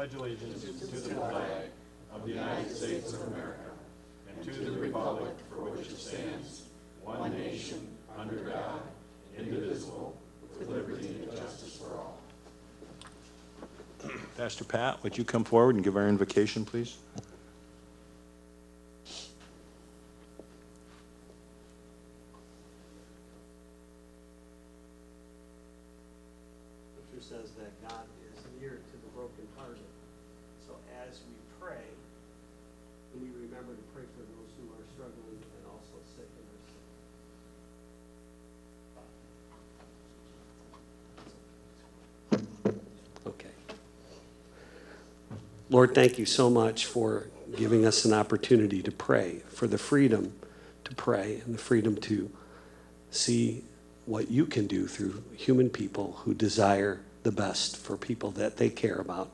pledge allegiance to the flag of the United States of America and to the republic for which it stands, one nation, under God, indivisible, with liberty and justice for all. Pastor Pat, would you come forward and give our invocation, please? Scripture says that God is near to the brokenhearted. So as we pray, we need to remember to pray for those who are struggling and also sick and are sick. Okay. Lord, thank you so much for giving us an opportunity to pray, for the freedom to pray and the freedom to see what you can do through human people who desire the best for people that they care about.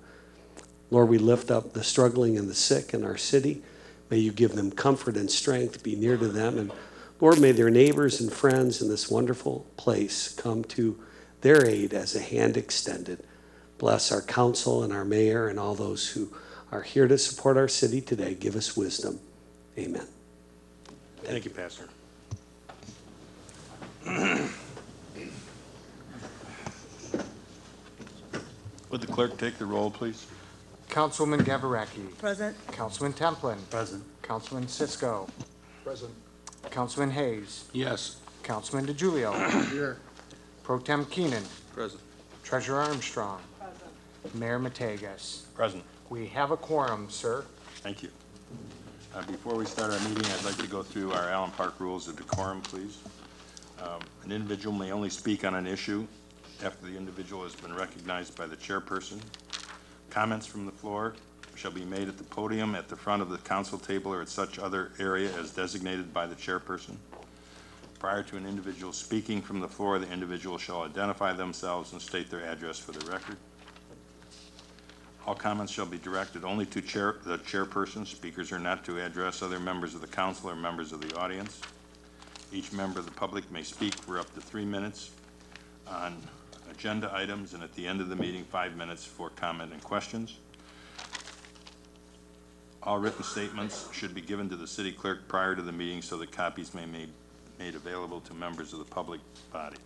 Lord, we lift up the struggling and the sick in our city. May you give them comfort and strength, be near to them. And Lord, may their neighbors and friends in this wonderful place come to their aid as a hand extended. Bless our council and our mayor and all those who are here to support our city today. Give us wisdom. Amen. Thank you, Pastor. Would the clerk take the roll, please? Councilman Gavaracki. Present. Councilman Templin. Present. Councilman Cisco. Present. Councilman Hayes. Yes. Councilman DeGiulio. Here. Pro Tem Keenan. Present. Treasurer Armstrong. Mayor Mategas. Present. We have a quorum, sir. Thank you. Before we start our meeting, I'd like to go through our Allen Park rules of decorum, please. An individual may only speak on an issue after the individual has been recognized by the chairperson. Comments from the floor shall be made at the podium, at the front of the council table, or at such other area as designated by the chairperson. Prior to an individual speaking from the floor, the individual shall identify themselves and state their address for the record. All comments shall be directed only to the chairperson. Speakers are not to address other members of the council or members of the audience. Each member of the public may speak for up to 3 minutes on agenda items, and at the end of the meeting, 5 minutes for comment and questions. All written statements should be given to the city clerk prior to the meeting so that copies may be made available to members of the public body.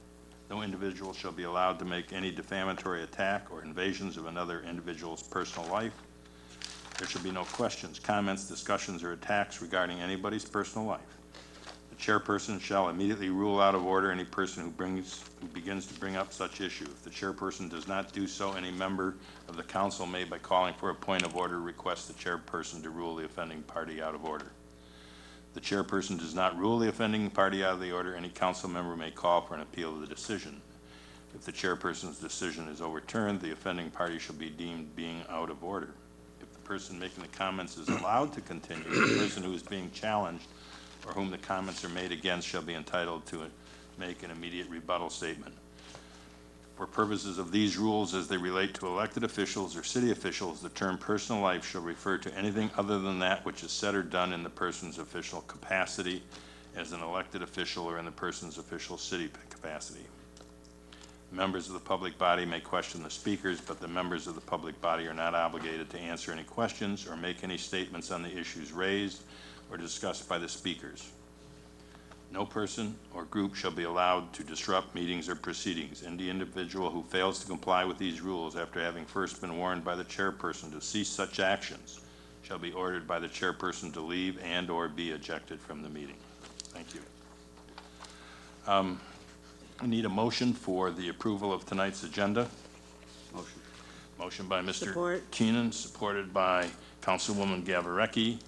No individual shall be allowed to make any defamatory attack or invasions of another individual's personal life. There should be no questions, comments, discussions, or attacks regarding anybody's personal life. The chairperson shall immediately rule out of order any person who begins to bring up such issue. If the chairperson does not do so, any member of the council may, by calling for a point of order, request the chairperson to rule the offending party out of order. If the chairperson does not rule the offending party out of the order, any council member may call for an appeal of the decision. If the chairperson's decision is overturned, the offending party shall be deemed being out of order. If the person making the comments is allowed to continue, the person who is being challenged or whom the comments are made against shall be entitled to make an immediate rebuttal statement. For purposes of these rules as they relate to elected officials or city officials, the term personal life shall refer to anything other than that which is said or done in the person's official capacity as an elected official or in the person's official city capacity. Members of the public body may question the speakers, but the members of the public body are not obligated to answer any questions or make any statements on the issues raised or discussed by the speakers. No person or group shall be allowed to disrupt meetings or proceedings. Any individual who fails to comply with these rules after having first been warned by the chairperson to cease such actions shall be ordered by the chairperson to leave and or be ejected from the meeting. Thank you. I need a motion for the approval of tonight's agenda. Motion. Motion by Mr. Keenan, supported by Councilwoman Gavaracki.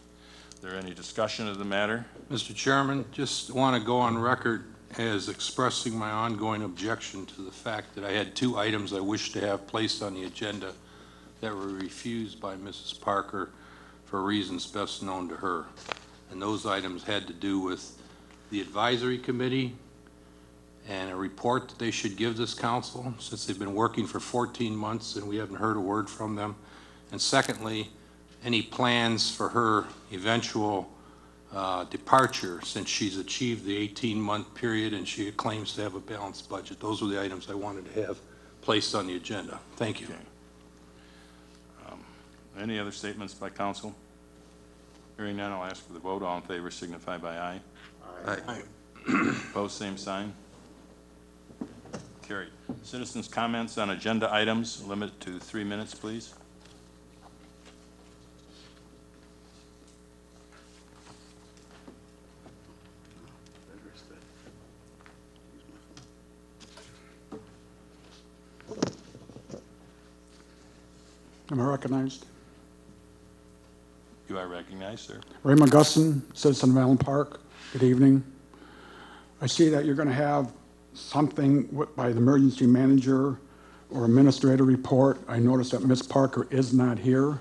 Is there any discussion of the matter? Mr. Chairman, just want to go on record as expressing my ongoing objection to the fact that I had 2 items I wish to have placed on the agenda that were refused by Mrs. Parker for reasons best known to her. And those items had to do with the advisory committee and a report that they should give this council since they've been working for 14 months and we haven't heard a word from them. And secondly, any plans for her eventual departure since she's achieved the 18-month period and she claims to have a balanced budget. Those were the items I wanted to have placed on the agenda. Thank you. Okay. Any other statements by council? Hearing none, I'll ask for the vote. All in favor signify by aye. Aye. Opposed, same sign. Carried. Citizens' comments on agenda items, limited to 3 minutes, please. Am I recognized? You are recognized, sir. Raymond Gusson, citizen of Allen Park. Good evening. I see that you're going to have something by the emergency manager or administrator report. I noticed that Ms. Parker is not here.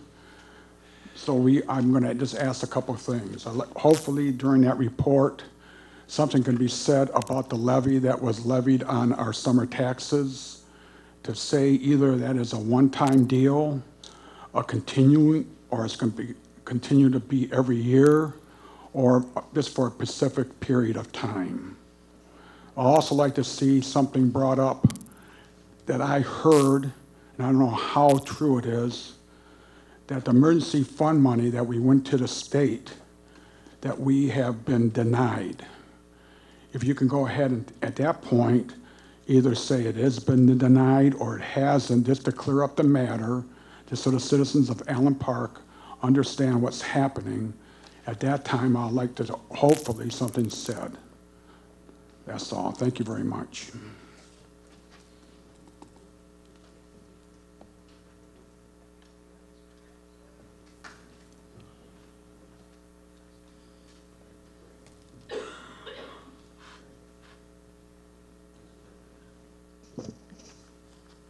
So I'm going to just ask a couple of things. Hopefully during that report, something can be said about the levy that was levied on our summer taxes, to say either that is a one-time deal, a continuing, or it's going to continue to be every year, or just for a specific period of time. I'd also like to see something brought up that I heard, and I don't know how true it is, that the emergency fund money that we went to the state, that we have been denied. If you can go ahead and, at that point, either say it has been denied or it hasn't, just to clear up the matter, just so the citizens of Allen Park understand what's happening. At that time, I'd like to hopefully something said. That's all. Thank you very much.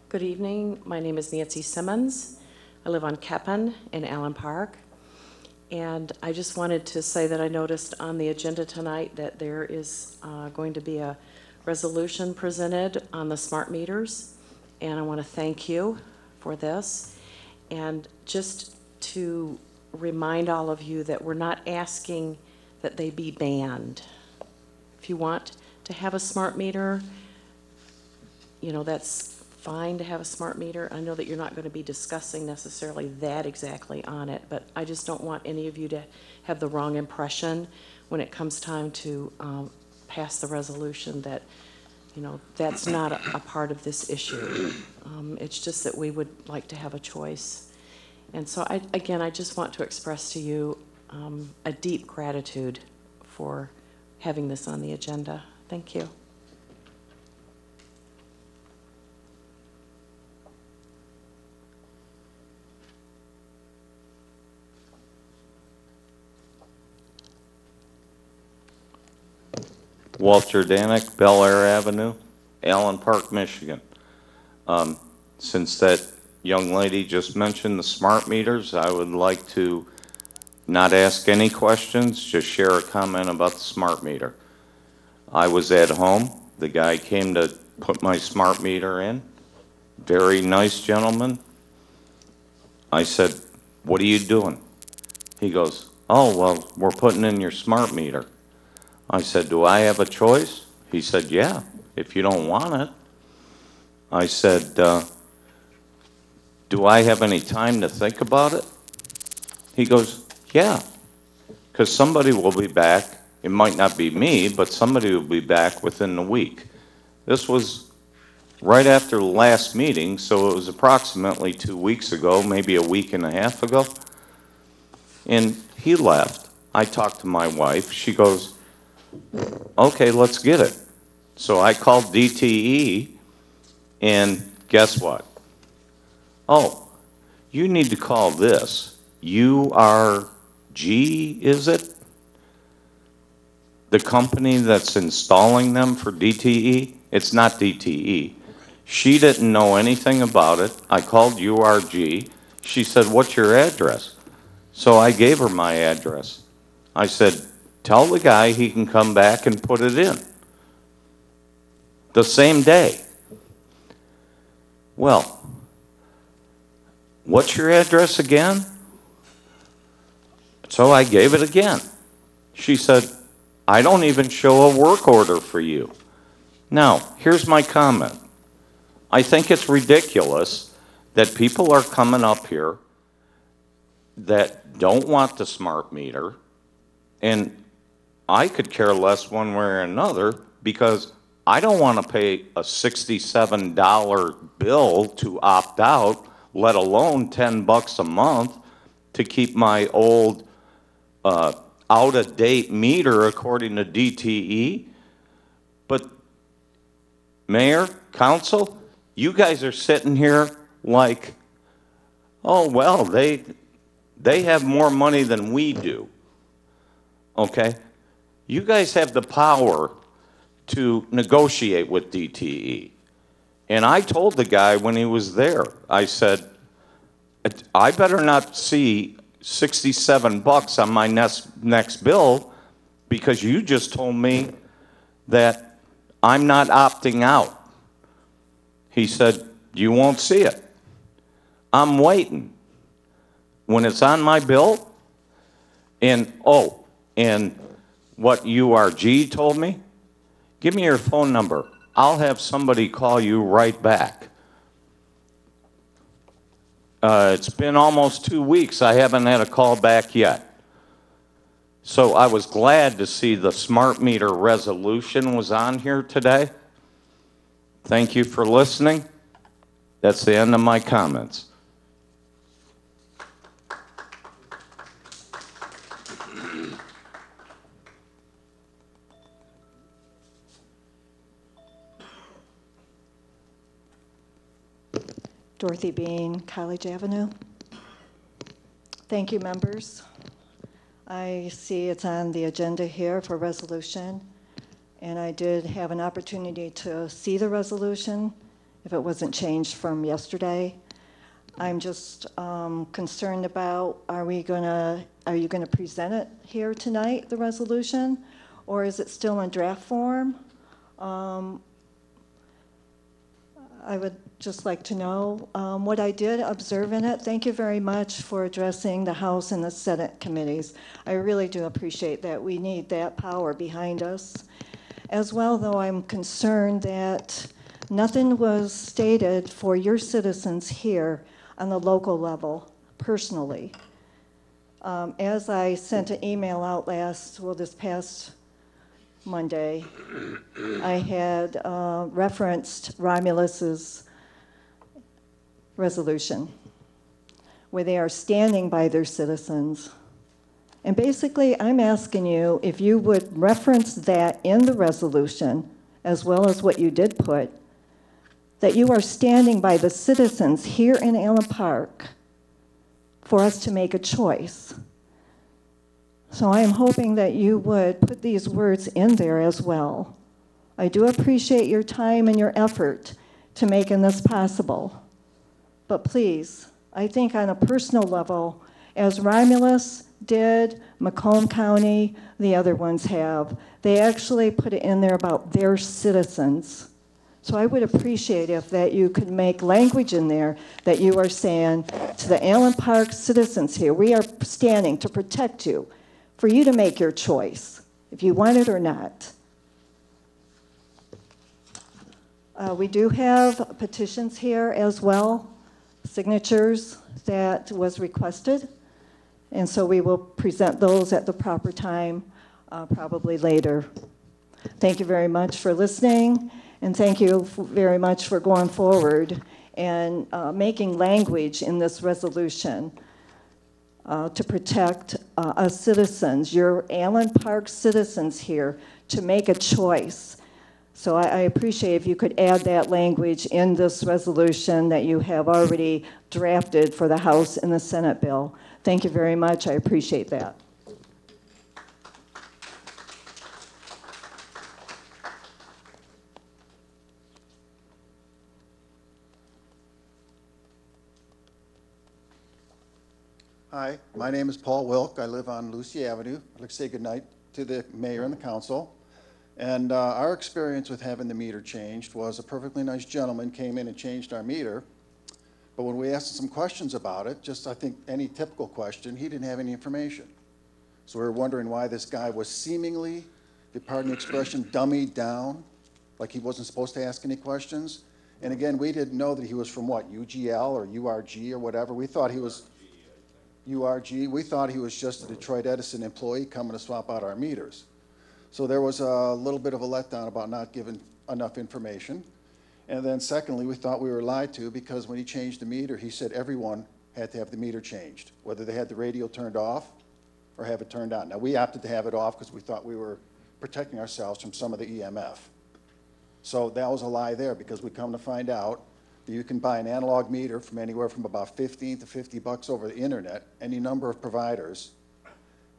Good evening. My name is Nancy Simmons. I live on Keppen in Allen Park. And I just wanted to say that I noticed on the agenda tonight that there is going to be a resolution presented on the smart meters. And I want to thank you for this. And just to remind all of you that we're not asking that they be banned. If you want to have a smart meter, you know, that's fine to have a smart meter. I know that you're not going to be discussing necessarily that exactly on it, but I just don't want any of you to have the wrong impression when it comes time to pass the resolution that, you know, that's not a part of this issue. It's just that we would like to have a choice. And so, I just want to express to you a deep gratitude for having this on the agenda. Thank you. Walter Danek, Bel Air Avenue, Allen Park, Michigan. Since that young lady just mentioned the smart meters, I would like to not ask any questions, just share a comment about the smart meter. I was at home. The guy came to put my smart meter in. Very nice gentleman. I said, "What are you doing?" He goes, "Oh, well, we're putting in your smart meter." I said, "Do I have a choice?" He said, "Yeah, if you don't want it." I said, "Do I have any time to think about it?" He goes, "Yeah, because somebody will be back. It might not be me, but somebody will be back within the week." This was right after the last meeting, so it was approximately 2 weeks ago, maybe a week and a half ago. And he left. I talked to my wife. She goes, "Okay, let's get it." So I called DTE, and guess what? "Oh, you need to call this. URG, is it? The company that's installing them for DTE?" It's not DTE. She didn't know anything about it. I called URG. She said, "What's your address?" So I gave her my address. I said, "Tell the guy he can come back and put it in." The same day. Well, what's your address again? So I gave it again. She said, "I don't even show a work order for you." Now, here's my comment. I think it's ridiculous that people are coming up here that don't want the smart meter, and I could care less one way or another because I don't want to pay a $67 bill to opt out, let alone $10 a month to keep my old out-of-date meter according to DTE. But Mayor, Council, you guys are sitting here like, oh, well, they have more money than we do, okay? You guys have the power to negotiate with DTE. And I told the guy when he was there, I said, I better not see $67 on my next bill because you just told me that I'm not opting out. He said, you won't see it. I'm waiting. When it's on my bill, and what URG told me, give me your phone number. I'll have somebody call you right back. It's been almost 2 weeks. I haven't had a call back yet. So I was glad to see the smart meter resolution was on here today. Thank you for listening. That's the end of my comments. Dorothy Bean, College Avenue. Thank you, members. I see it's on the agenda here for resolution, and I did have an opportunity to see the resolution if it wasn't changed from yesterday. I'm just concerned about, are you gonna present it here tonight, the resolution, or is it still in draft form? I would just like to know what I did observe in it. Thank you very much for addressing the House and the Senate committees. I really do appreciate that. We need that power behind us. As well, though, I'm concerned that nothing was stated for your citizens here on the local level, personally. As I sent an email out this past Monday, I had referenced Romulus's resolution, where they are standing by their citizens. And basically, I'm asking you if you would reference that in the resolution, as well as what you did put, that you are standing by the citizens here in Allen Park for us to make a choice. So I am hoping that you would put these words in there as well. I do appreciate your time and your effort to making this possible. But please, I think on a personal level, as Romulus did, Macomb County, the other ones have, they actually put it in there about their citizens. So I would appreciate if that you could make language in there that you are saying to the Allen Park citizens here, we are standing to protect you, for you to make your choice, if you want it or not. We do have petitions here as well, signatures that was requested, and so we will present those at the proper time, probably later. Thank you very much for listening, and thank you very much for going forward and making language in this resolution to protect us citizens, your Allen Park citizens here, to make a choice. So I appreciate if you could add that language in this resolution that you have already drafted for the House and the Senate bill. Thank you very much. I appreciate that. Hi, my name is Paul Wilk. I live on Lucy Avenue. I'd like to say goodnight to the mayor and the council. And our experience with having the meter changed was a perfectly nice gentleman came in and changed our meter. But when we asked him some questions about it, just I think any typical question, he didn't have any information. So we were wondering why this guy was seemingly, pardon the expression, dummied down, like he wasn't supposed to ask any questions. And again, we didn't know that he was from what, UGL or URG or whatever. We thought he was URG. We thought he was just a Detroit Edison employee coming to swap out our meters. So there was a little bit of a letdown about not giving enough information. And then secondly, we thought we were lied to because when he changed the meter, he said everyone had to have the meter changed, whether they had the radio turned off or have it turned on. Now, we opted to have it off because we thought we were protecting ourselves from some of the EMF. So that was a lie there, because we come to find out that you can buy an analog meter from anywhere from about 15 to 50 bucks over the internet, any number of providers,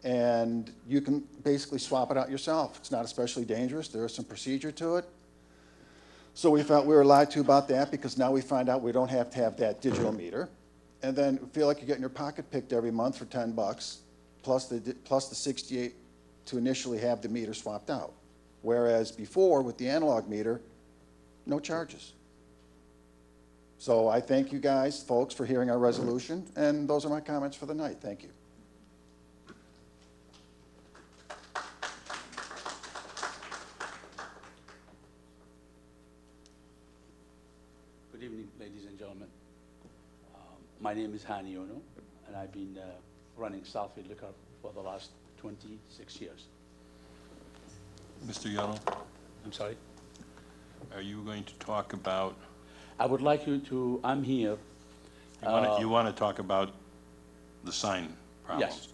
and you can basically swap it out yourself. It's not especially dangerous. There is some procedure to it. So we felt we were lied to about that, because now we find out we don't have to have that digital meter. And then feel like you're getting your pocket picked every month for 10 bucks, plus the 68 to initially have the meter swapped out. Whereas before, with the analog meter, no charges. So I thank you guys, folks, for hearing our resolution, and those are my comments for the night. Thank you. Good evening, ladies and gentlemen. My name is Hani Ono, and I've been running Southfield Liquor for the last 26 years. Mr. Yono, I'm sorry? are you going to talk about, I would like you to, I'm here. you want to talk about the sign problems? Yes.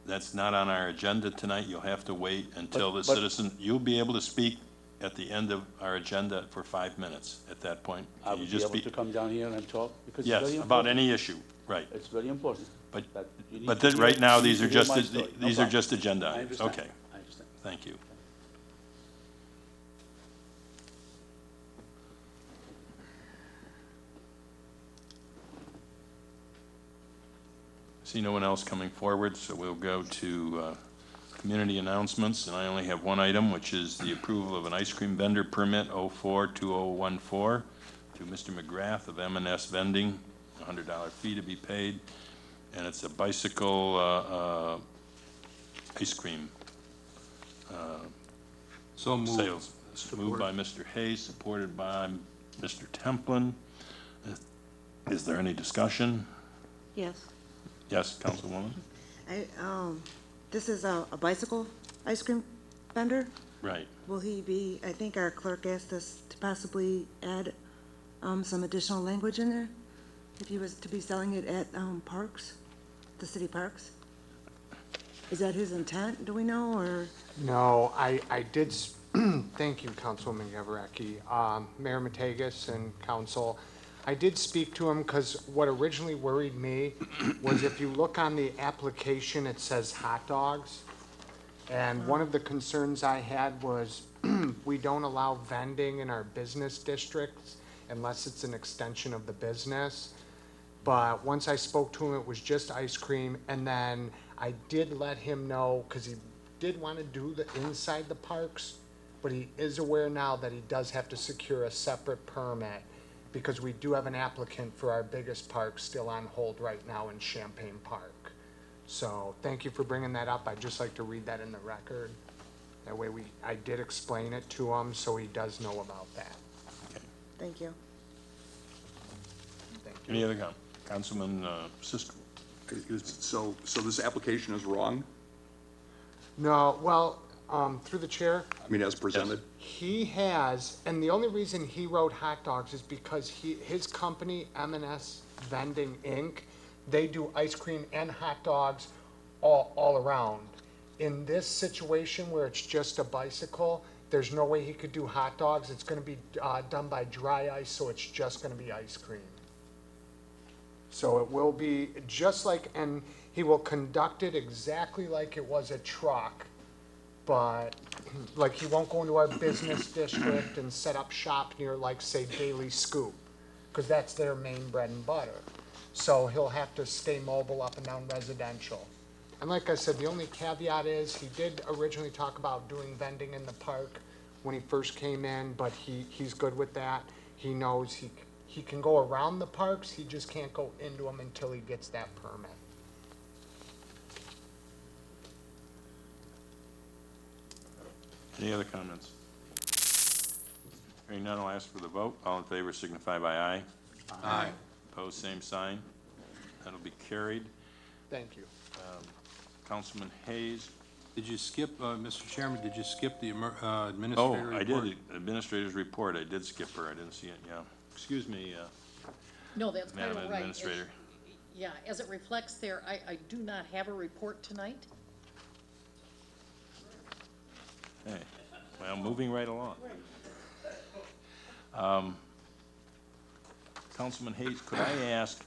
That's not on our agenda tonight. You'll have to wait until the But- citizen, you'll be able to speak at the end of our agenda for 5 minutes at that point. I Can you would be just able to come down here and talk, because it's Yes, very about important. any issue, right. It's very important. But, that you need but to that, right hear- now, you need these to are hear just, my story. No these are problem. just agenda I items. understand. Okay, I understand. thank you. See no one else coming forward, so we'll go to community announcements, and I only have one item, which is the approval of an ice cream vendor permit 042014 to Mr. McGrath of M&S Vending, $100 fee to be paid, and it's a bicycle ice cream So moved. sales. It's moved by Mr. Hayes, supported by Mr. Templin. Is there any discussion? Yes. Yes, Councilwoman? This is a bicycle ice cream vendor. Right. Will he be, I think our clerk asked us to possibly add some additional language in there, if he was to be selling it at parks, the city parks? Is that his intent, do we know, or? No, I did, thank you, Councilwoman Gavarecki. Mayor Mategas and council, I did speak to him because what originally worried me was if you look on the application, it says hot dogs. And one of the concerns I had was we don't allow vending in our business districts unless it's an extension of the business. But once I spoke to him, it was just ice cream. And then I did let him know, because he did want to do the inside the parks, but he is aware now that he does have to secure a separate permit, because we do have an applicant for our biggest park still on hold right now in Champaign Park. So thank you for bringing that up. I'd just like to read that in the record. That way I did explain it to him, so he does know about that. Thank you. Thank you. Any other comment? Councilman Sisko? So this application is wrong? No, well, through the chair, I mean, as presented? he has, and the only reason he wrote hot dogs is because his company, M&S Vending Inc., they do ice cream and hot dogs all around. In this situation where it's just a bicycle, there's no way he could do hot dogs. It's gonna be done by dry ice, so it's just gonna be ice cream. So it will be just like, and he will conduct it exactly like it was a truck, but like he won't go into our business district and set up shop near, like, say, Daily Scoop, because that's their main bread and butter. So he'll have to stay mobile up and down residential. And like I said, the only caveat is he did originally talk about doing vending in the park when he first came in, but he's good with that. He knows he can go around the parks, he just can't go into them until he gets that permit. Any other comments? Hearing none, I'll ask for the vote. All in favor signify by aye. Aye. Opposed, same sign. That'll be carried. Thank you. Councilman Hayes. Did you skip, Mr. Chairman, did you skip the Oh, administrator I report? did, administrator's report, I did skip her, I didn't see it, yeah. Excuse me, No, that's quite Madam all right. Administrator. Yeah, as it reflects there, I do not have a report tonight. Hey, well, moving right along. Councilman Hayes, could I ask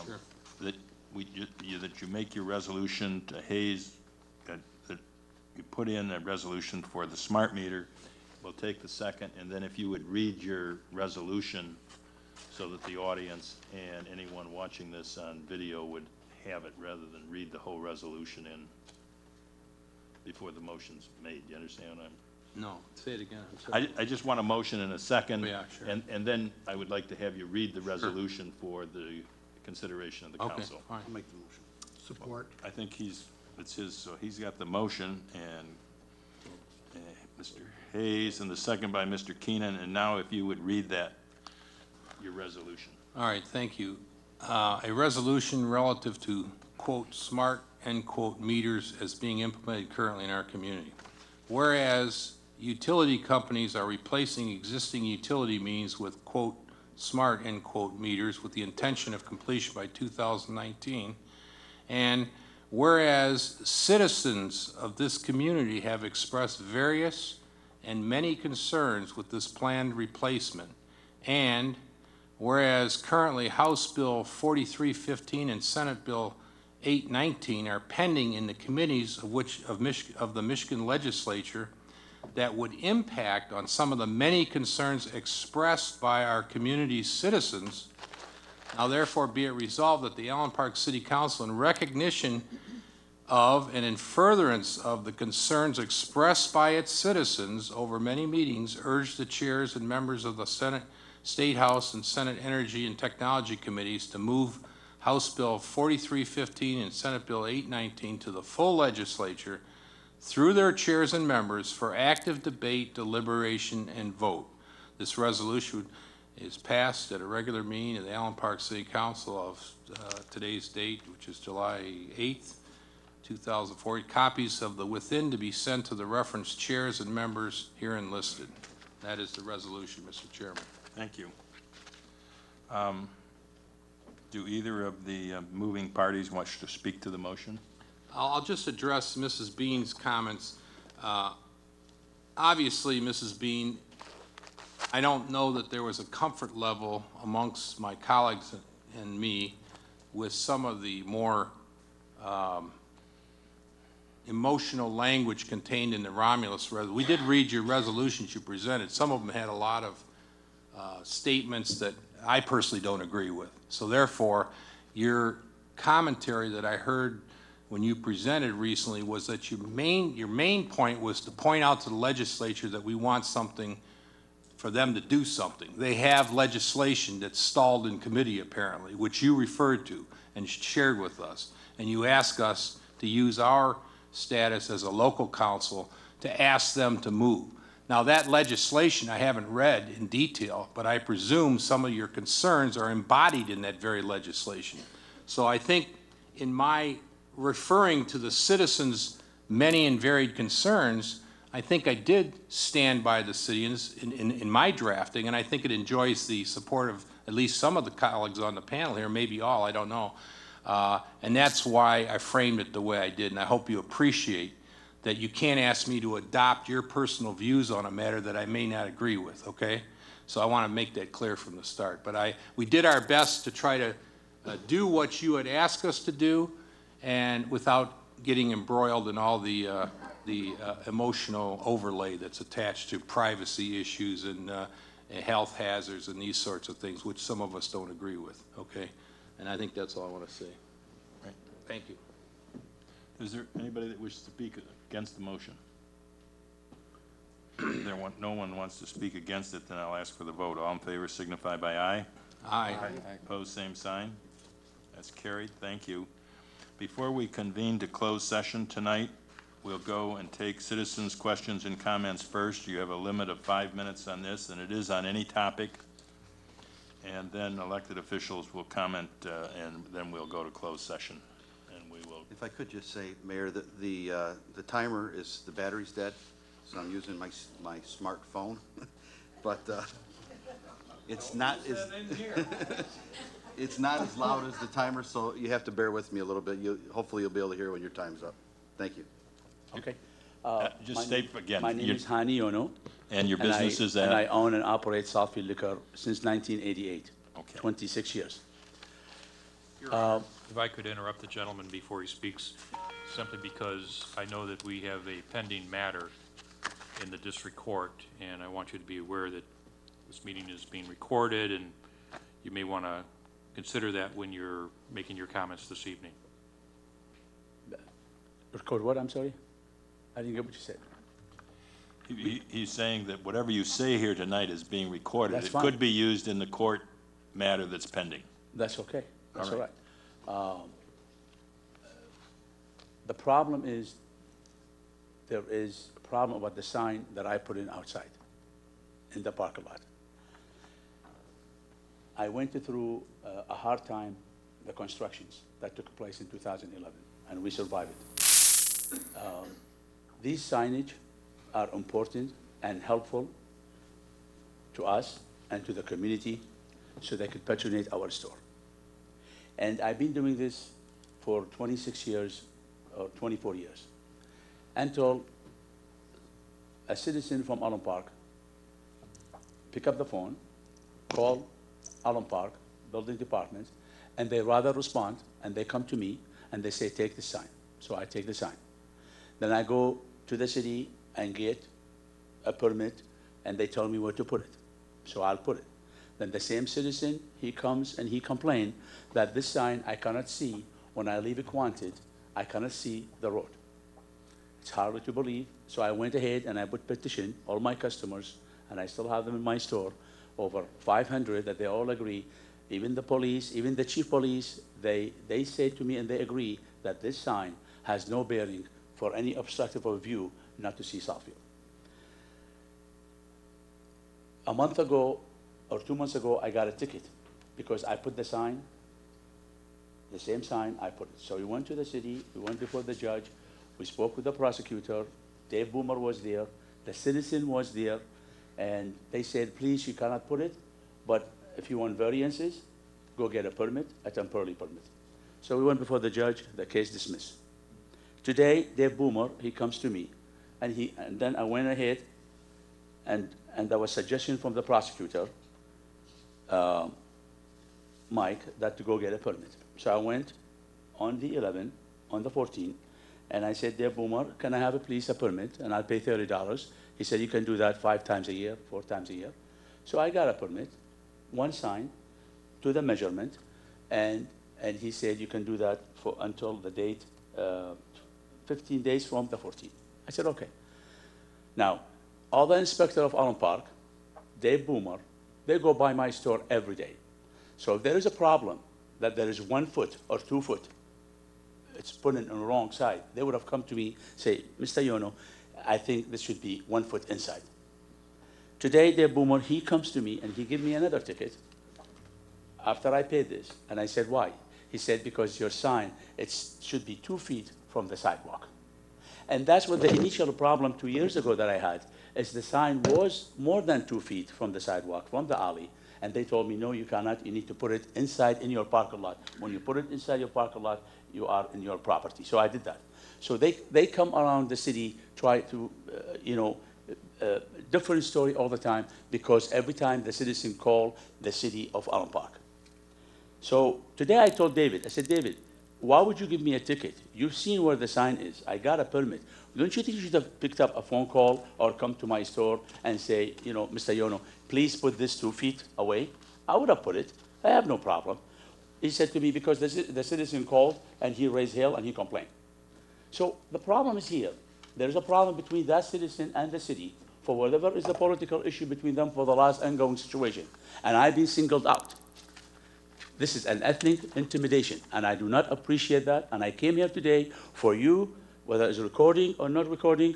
Sure. that that you make your resolution to Hayes, that you put in a resolution for the smart meter? We'll take the second, and then if you would read your resolution so that the audience and anyone watching this on video would have it, rather than read the whole resolution in before the motion's made. You understand what I'm? No, say it again, I'm sorry. I just want a motion and a second. Yeah, sure. And then I would like to have you read the resolution for the consideration of the Okay, council. fine. I'll make the motion. Support. I think it's his, so he's got the motion, and Mr. Hayes, and the second by Mr. Keenan, and now if you would read that, your resolution. All right, thank you. A resolution relative to, quote, smart, end quote, meters as being implemented currently in our community. Whereas utility companies are replacing existing utility means with, quote, smart, end quote, meters with the intention of completion by 2019. And whereas citizens of this community have expressed various and many concerns with this planned replacement. And whereas currently House Bill 4315 and Senate Bill 819 are pending in the committees of the Michigan legislature that would impact on some of the many concerns expressed by our community's citizens. Now therefore be it resolved that the Allen Park City Council, in recognition of and in furtherance of the concerns expressed by its citizens over many meetings, urge the chairs and members of the Senate, State House, and Senate Energy and Technology Committees to move House Bill 4315 and Senate Bill 819 to the full legislature through their chairs and members for active debate, deliberation, and vote. This resolution is passed at a regular meeting of the Allen Park City Council of today's date, which is July 8th, 2004. Copies of the within to be sent to the referenced chairs and members herein listed. That is the resolution, Mr. Chairman. Thank you. Do either of the moving parties wish to speak to the motion? I'll just address Mrs. Bean's comments. Obviously, Mrs. Bean, I don't know that there was a comfort level amongst my colleagues and me with some of the more emotional language contained in the Romulus resolution. We did read your resolutions you presented. Some of them had a lot of statements that I personally don't agree with. So therefore, your commentary that I heard when you presented recently was that your main point was to point out to the legislature that we want something for them to do something. They have legislation that's stalled in committee apparently, which you referred to and shared with us. And you ask us to use our status as a local council to ask them to move. Now that legislation I haven't read in detail, but I presume some of your concerns are embodied in that very legislation. So I think in my referring to the citizens' many and varied concerns, I think I did stand by the city in my drafting, and I think it enjoys the support of at least some of the colleagues on the panel here, maybe all, I don't know. And that's why I framed it the way I did, and I hope you appreciate that you can't ask me to adopt your personal views on a matter that I may not agree with, okay? So I want to make that clear from the start. But we did our best to try to do what you had asked us to do, and without getting embroiled in all the emotional overlay that's attached to privacy issues and health hazards and these sorts of things, which some of us don't agree with, okay? And I think that's all I want to say. Right. Thank you. Is there anybody that wishes to speak against the motion? No one wants to speak against it, then I'll ask for the vote. All in favor signify by aye. Aye. Opposed, same sign. That's carried. Thank you. Before we convene to close session tonight, we'll go and take citizens' questions and comments first. You have a limit of 5 minutes on this, and it is on any topic. And then elected officials will comment, and then we'll go to closed session. And we will. If I could just say, Mayor, that the timer is, the battery's dead, so I'm using my smartphone. But it's not as, it's not as loud as the timer, so you have to bear with me a little bit. Hopefully you'll be able to hear when your time's up. Thank you. Okay. Just state again. My name is Hani Ono. And your business is And I at? own and operate Southfield Liquor since 1988. Okay. 26 years. Your Honor, if I could interrupt the gentleman before he speaks, simply because I know that we have a pending matter in the district court, and I want you to be aware that this meeting is being recorded, and you may want to consider that when you're making your comments this evening. Record what, I'm sorry? I didn't get what you said. He's saying that whatever you say here tonight is being recorded. That's It fine. could be used in the court matter that's pending. That's okay. That's All all right. The problem is, there is a problem about the sign that I put in outside, in the parking lot. I went through a hard time, the constructions that took place in 2011, and we survived it. These signage are important and helpful to us and to the community so they could patronate our store. And I've been doing this for 26 years or 24 years until a citizen from Allen Park pick up the phone, call Allen Park Building Department, and they rather respond, and they come to me and they say, take the sign. So I take the sign. Then I go to the city and get a permit, and they tell me where to put it. So I'll put it. Then the same citizen, he comes and he complains that this sign I cannot see when I leave it Quanted, I cannot see the road. It's hard to believe. So I went ahead and I put petition, all my customers, and I still have them in my store, over 500 that they all agree, even the police, even the chief police, they say to me and they agree that this sign has no bearing for any obstructive of view not to see Southfield. A month ago or 2 months ago, I got a ticket because I put the sign, the same sign I put it. So we went to the city, we went before the judge, we spoke with the prosecutor, Dave Boomer was there, the citizen was there, and they said, please, you cannot put it, but if you want variances, go get a permit, a temporary permit. So we went before the judge, the case dismissed. Today, Dave Boomer, he comes to me, and then I went ahead, and there was suggestion from the prosecutor, Mike, that to go get a permit. So I went on the 11th, on the 14th, and I said, Dave Boomer, can I have a permit, and I'll pay $30. He said, you can do that 5 times a year, 4 times a year. So I got a permit, one sign, to the measurement, and he said, you can do that for until the date, 15 days from the 14th. I said, okay. Now, all the inspector of Allen Park, Dave Boomer, they go by my store every day. So if there is a problem that there is 1 foot or 2 foot, it's put in on the wrong side, they would have come to me, say, Mr. Yono, I think this should be 1 foot inside. Today, Dave Boomer, he comes to me and he gave me another ticket after I paid this. And I said, why? He said, because your sign, it should be 2 feet from the sidewalk. And that's what the initial problem 2 years ago that I had, is the sign was more than 2 feet from the sidewalk, from the alley. And they told me, no, you cannot, you need to put it inside in your parking lot. When you put it inside your parking lot, you are in your property. So I did that. So they come around the city, try to, different story all the time, because every time the citizen call the city of Allen Park. So today I told David, I said, David, why would you give me a ticket? You've seen where the sign is. I got a permit. Don't you think you should have picked up a phone call or come to my store and say, Mr. Yono, please put this 2 feet away? I would have put it. I have no problem. He said to me, because the citizen called and he raised hell and he complained. So the problem is here. There's a problem between that citizen and the city for whatever is the political issue between them for the last ongoing situation. And I've been singled out. This is an ethnic intimidation, and I do not appreciate that. And I came here today for you, whether it's recording or not recording,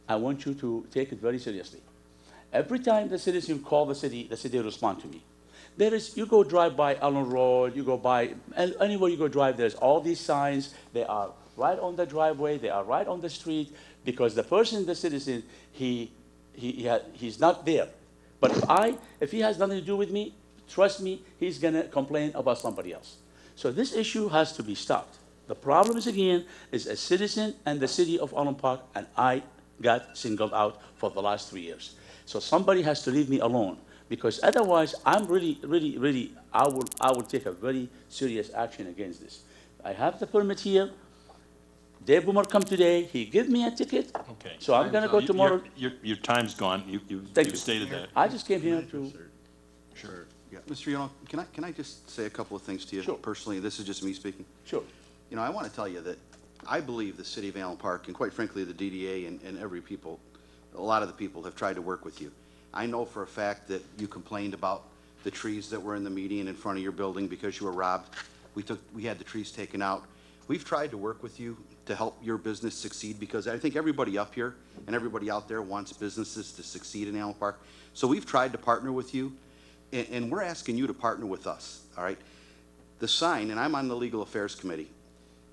I want you to take it very seriously. Every time the citizen call the city responds to me. There is, you go drive by Allen Road, you go by, and anywhere you go drive, there's all these signs. They are right on the driveway, they are right on the street, because the person, the citizen, he's not there. But if he has nothing to do with me, trust me, he's gonna complain about somebody else. So this issue has to be stopped. The problem is, again, is a citizen and the city of Allen Park, and I got singled out for the last 3 years. So somebody has to leave me alone, because otherwise, I'm really, I will take a very serious action against this. I have the permit here. Dave Boomer come today, he gave me a ticket. Okay. So I'm gonna go tomorrow. Your time's gone. You stated that. I just came here to. Sure. Yeah, Mr. Yano, can I just say a couple of things to you? Sure. Personally, this is just me speaking. Sure. You know, I want to tell you that I believe the city of Allen Park, and quite frankly, the DDA and a lot of the people have tried to work with you. I know for a fact that you complained about the trees that were in the median in front of your building because you were robbed. We had the trees taken out. We've tried to work with you to help your business succeed, because I think everybody up here and everybody out there wants businesses to succeed in Allen Park. So we've tried to partner with you, and we're asking you to partner with us, all right? The sign, and I'm on the Legal Affairs Committee,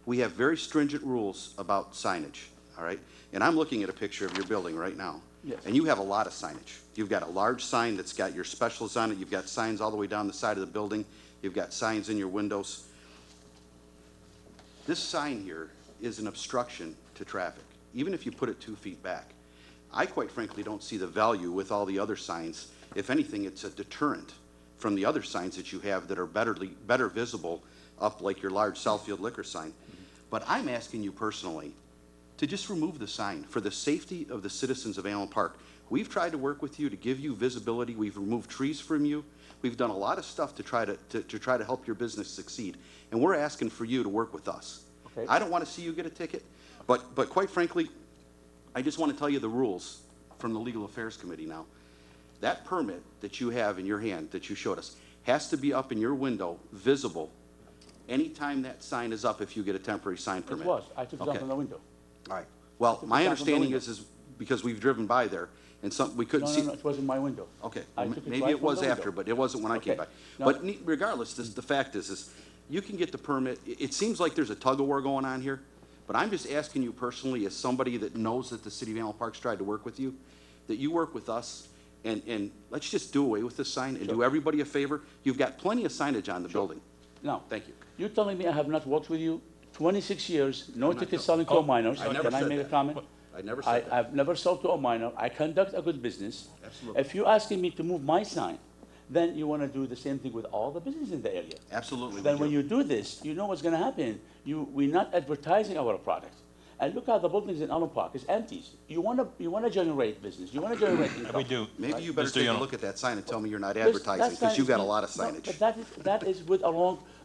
we have very stringent rules about signage, all right? And I'm looking at a picture of your building right now. Yes. And you have a lot of signage. You've got a large sign that's got your specials on it. You've got signs all the way down the side of the building. You've got signs in your windows. This sign here is an obstruction to traffic, even if you put it 2 feet back. I quite frankly don't see the value with all the other signs. If anything, it's a deterrent from the other signs that you have that are better visible up, like your large Southfield liquor sign. But I'm asking you personally to just remove the sign for the safety of the citizens of Allen Park. We've tried to work with you to give you visibility. We've removed trees from you. We've done a lot of stuff to try to help your business succeed. And we're asking for you to work with us. Okay. I don't want to see you get a ticket, but quite frankly, I just want to tell you the rules from the Legal Affairs Committee now. That permit that you have in your hand that you showed us has to be up in your window, visible, anytime that sign is up if you get a temporary sign permit. It was, I took it down from the window. All right. Well, my understanding is because we've driven by there, and we couldn't see. No, it wasn't my window. Okay, I took it maybe right it was from the after, window. but it wasn't when I came Okay. by. No. But regardless, the fact is you can get the permit. It seems like there's a tug-of-war going on here, but I'm just asking you personally, as somebody that knows that the city of Allen Park's tried to work with you, that you work with us, and let's just do away with this sign and do everybody a favor. You've got plenty of signage on the building. Now, Thank you. you're telling me I have not worked with you 26 years, no I'm not tickets telling- selling to a minor. I never Can I said make a that. comment? I never said that. I've never sold to a minor. I conduct a good business. Absolutely. If you're asking me to move my sign, then you want to do the same thing with all the businesses in the area. Absolutely. Then we when do. you do this, you know what's going to happen. We're not advertising our product. And look at the buildings in Allen Park. It's empty. You want to generate business. You want to generate income. We do. Maybe you better Mr. take a Young. look at that sign and tell me you're not This- advertising, that because sign you've got a is lot of being- signage. No, but that is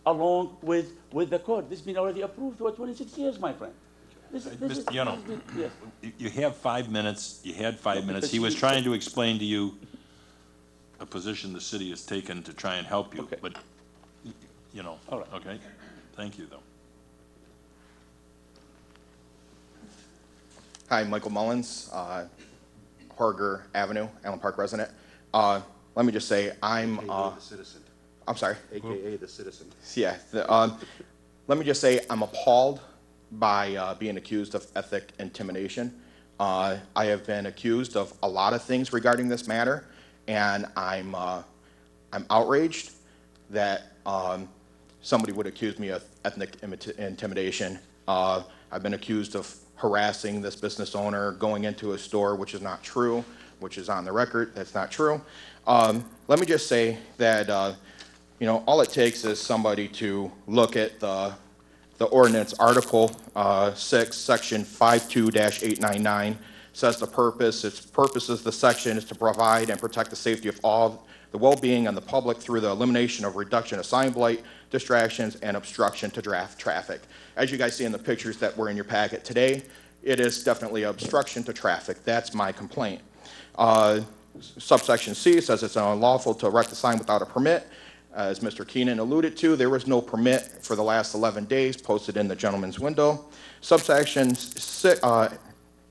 along with the code. This has been already approved for 26 years, my friend. Mr. Young. Yes. You have 5 minutes. You had 5 minutes. because He was you- trying to explain to you a position the city has taken to try and help you, Okay. but, you know. All right. Okay? Thank you, though. Hi, Michael Mullins, Harger Avenue, Allen Park resident. Let me just say, AKA the citizen. I'm sorry. AKA the citizen. Yeah, let me just say, I'm appalled by being accused of ethnic intimidation. I have been accused of a lot of things regarding this matter, and I'm outraged that somebody would accuse me of ethnic intimidation. I've been accused of harassing this business owner, going into a store, which is not true, which is on the record. That's not true. Let me just say that you know, all it takes is somebody to look at the ordinance, Article 6, Section 52-899, says the purpose of the section is to provide and protect the safety of all, the well-being of the public through the elimination of reduction of sign blight, distractions, and obstruction to traffic. As you guys see in the pictures that were in your packet today, it is definitely obstruction to traffic. That's my complaint. Subsection C says it's unlawful to erect a sign without a permit. As Mr. Keenan alluded to, there was no permit for the last 11 days posted in the gentleman's window. Subsection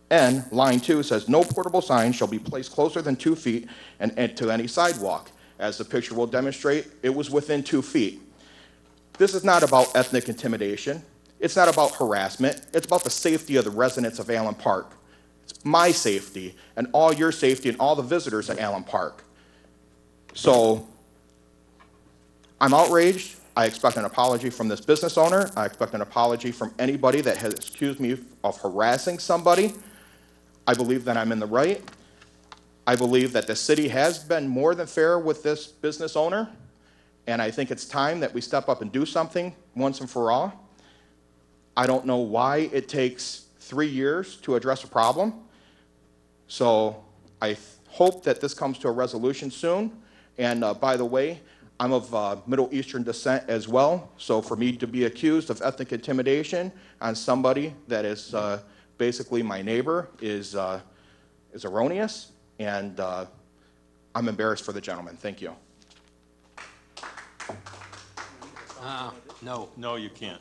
N, line 2, says no portable sign shall be placed closer than 2 feet and to any sidewalk. as the picture will demonstrate, it was within 2 feet. This is not about ethnic intimidation. It's not about harassment. It's about the safety of the residents of Allen Park. It's my safety and all your safety and all the visitors at Allen Park. So I'm outraged. I expect an apology from this business owner. I expect an apology from anybody that has accused me of harassing somebody. I believe that I'm in the right. I believe that the city has been more than fair with this business owner, and I think it's time that we step up and do something once and for all. I don't know why it takes 3 years to address a problem, so I hope that this comes to a resolution soon. And by the way, I'm of Middle Eastern descent as well, so for me to be accused of ethnic intimidation on somebody that is basically my neighbor is erroneous, and I'm embarrassed for the gentleman. Thank you. No. No, you can't.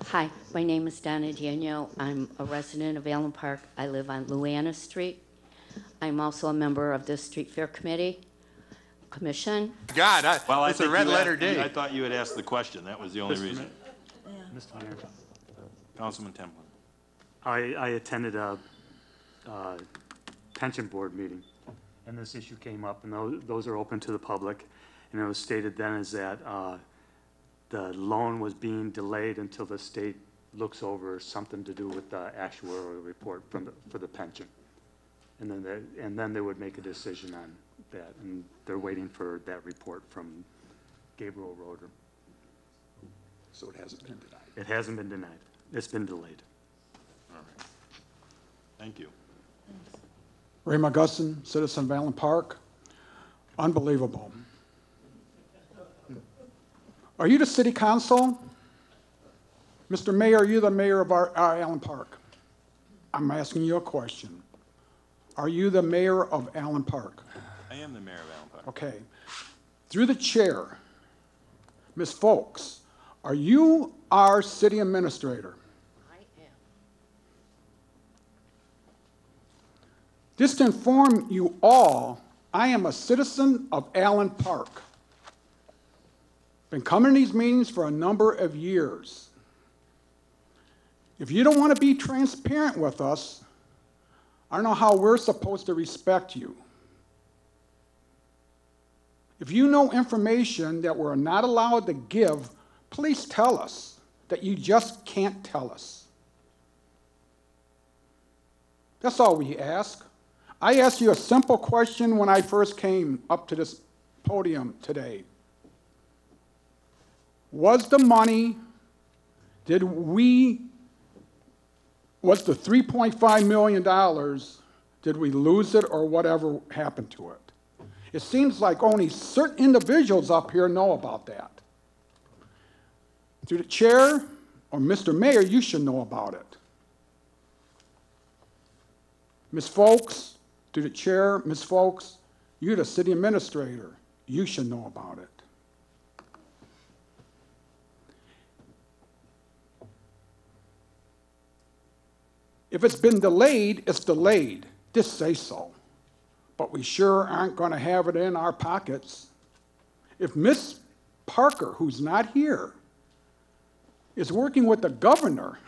Hi, my name is Donna Daniel. I'm a resident of Allen Park. I live on Louanna Street. I'm also a member of the Street Fair Commission. God, Well, it's a red letter day. I thought you had asked the question. That was the only reason. Mr. Mayor, Councilman Templin. I attended a pension board meeting, and this issue came up, and those are open to the public. And it was stated then is that the loan was being delayed until the state looks over something to do with the actuarial report for the pension. And then they would make a decision on that, and they're waiting for that report from Gabriel Roeder. So it hasn't been denied. It hasn't been denied. It's been delayed. All right. Thank you. Ray McGusson, citizen of Allen Park. Unbelievable. Are you the city council? Mr. Mayor, are you the mayor of our Allen Park? I'm asking you a question. Are you the mayor of Allen Park? I am the mayor of Allen Park. Okay. Through the chair, Ms. Folks, are you our city administrator? I am. Just to inform you all, I am a citizen of Allen Park. Been coming to these meetings for a number of years. If you don't want to be transparent with us, I don't know how we're supposed to respect you. If you know information that we're not allowed to give, please tell us that you just can't tell us. That's all we ask. I asked you a simple question when I first came up to this podium today. Was the money, was the $3.5 million, did we lose it or whatever happened to it? It seems like only certain individuals up here know about that. Through the chair or Mr. Mayor, you should know about it. Ms. Folks, through the chair, Ms. Folks, you're the city administrator. You should know about it. If it's been delayed, it's delayed. Just say so. But we sure aren't going to have it in our pockets. If Miss Parker, who's not here, is working with the governor,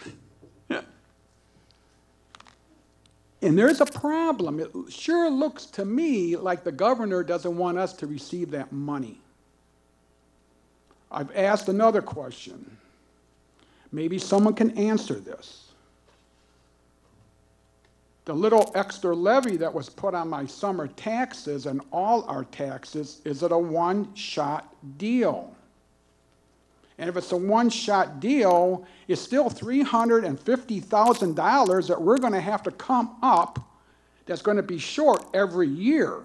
and there's a problem, it sure looks to me like the governor doesn't want us to receive that money. I've asked another question. Maybe someone can answer this. The little extra levy that was put on my summer taxes and all our taxes, is it a one-shot deal? And if it's a one-shot deal, it's still $350,000 that we're going to have to come up that's going to be short every year.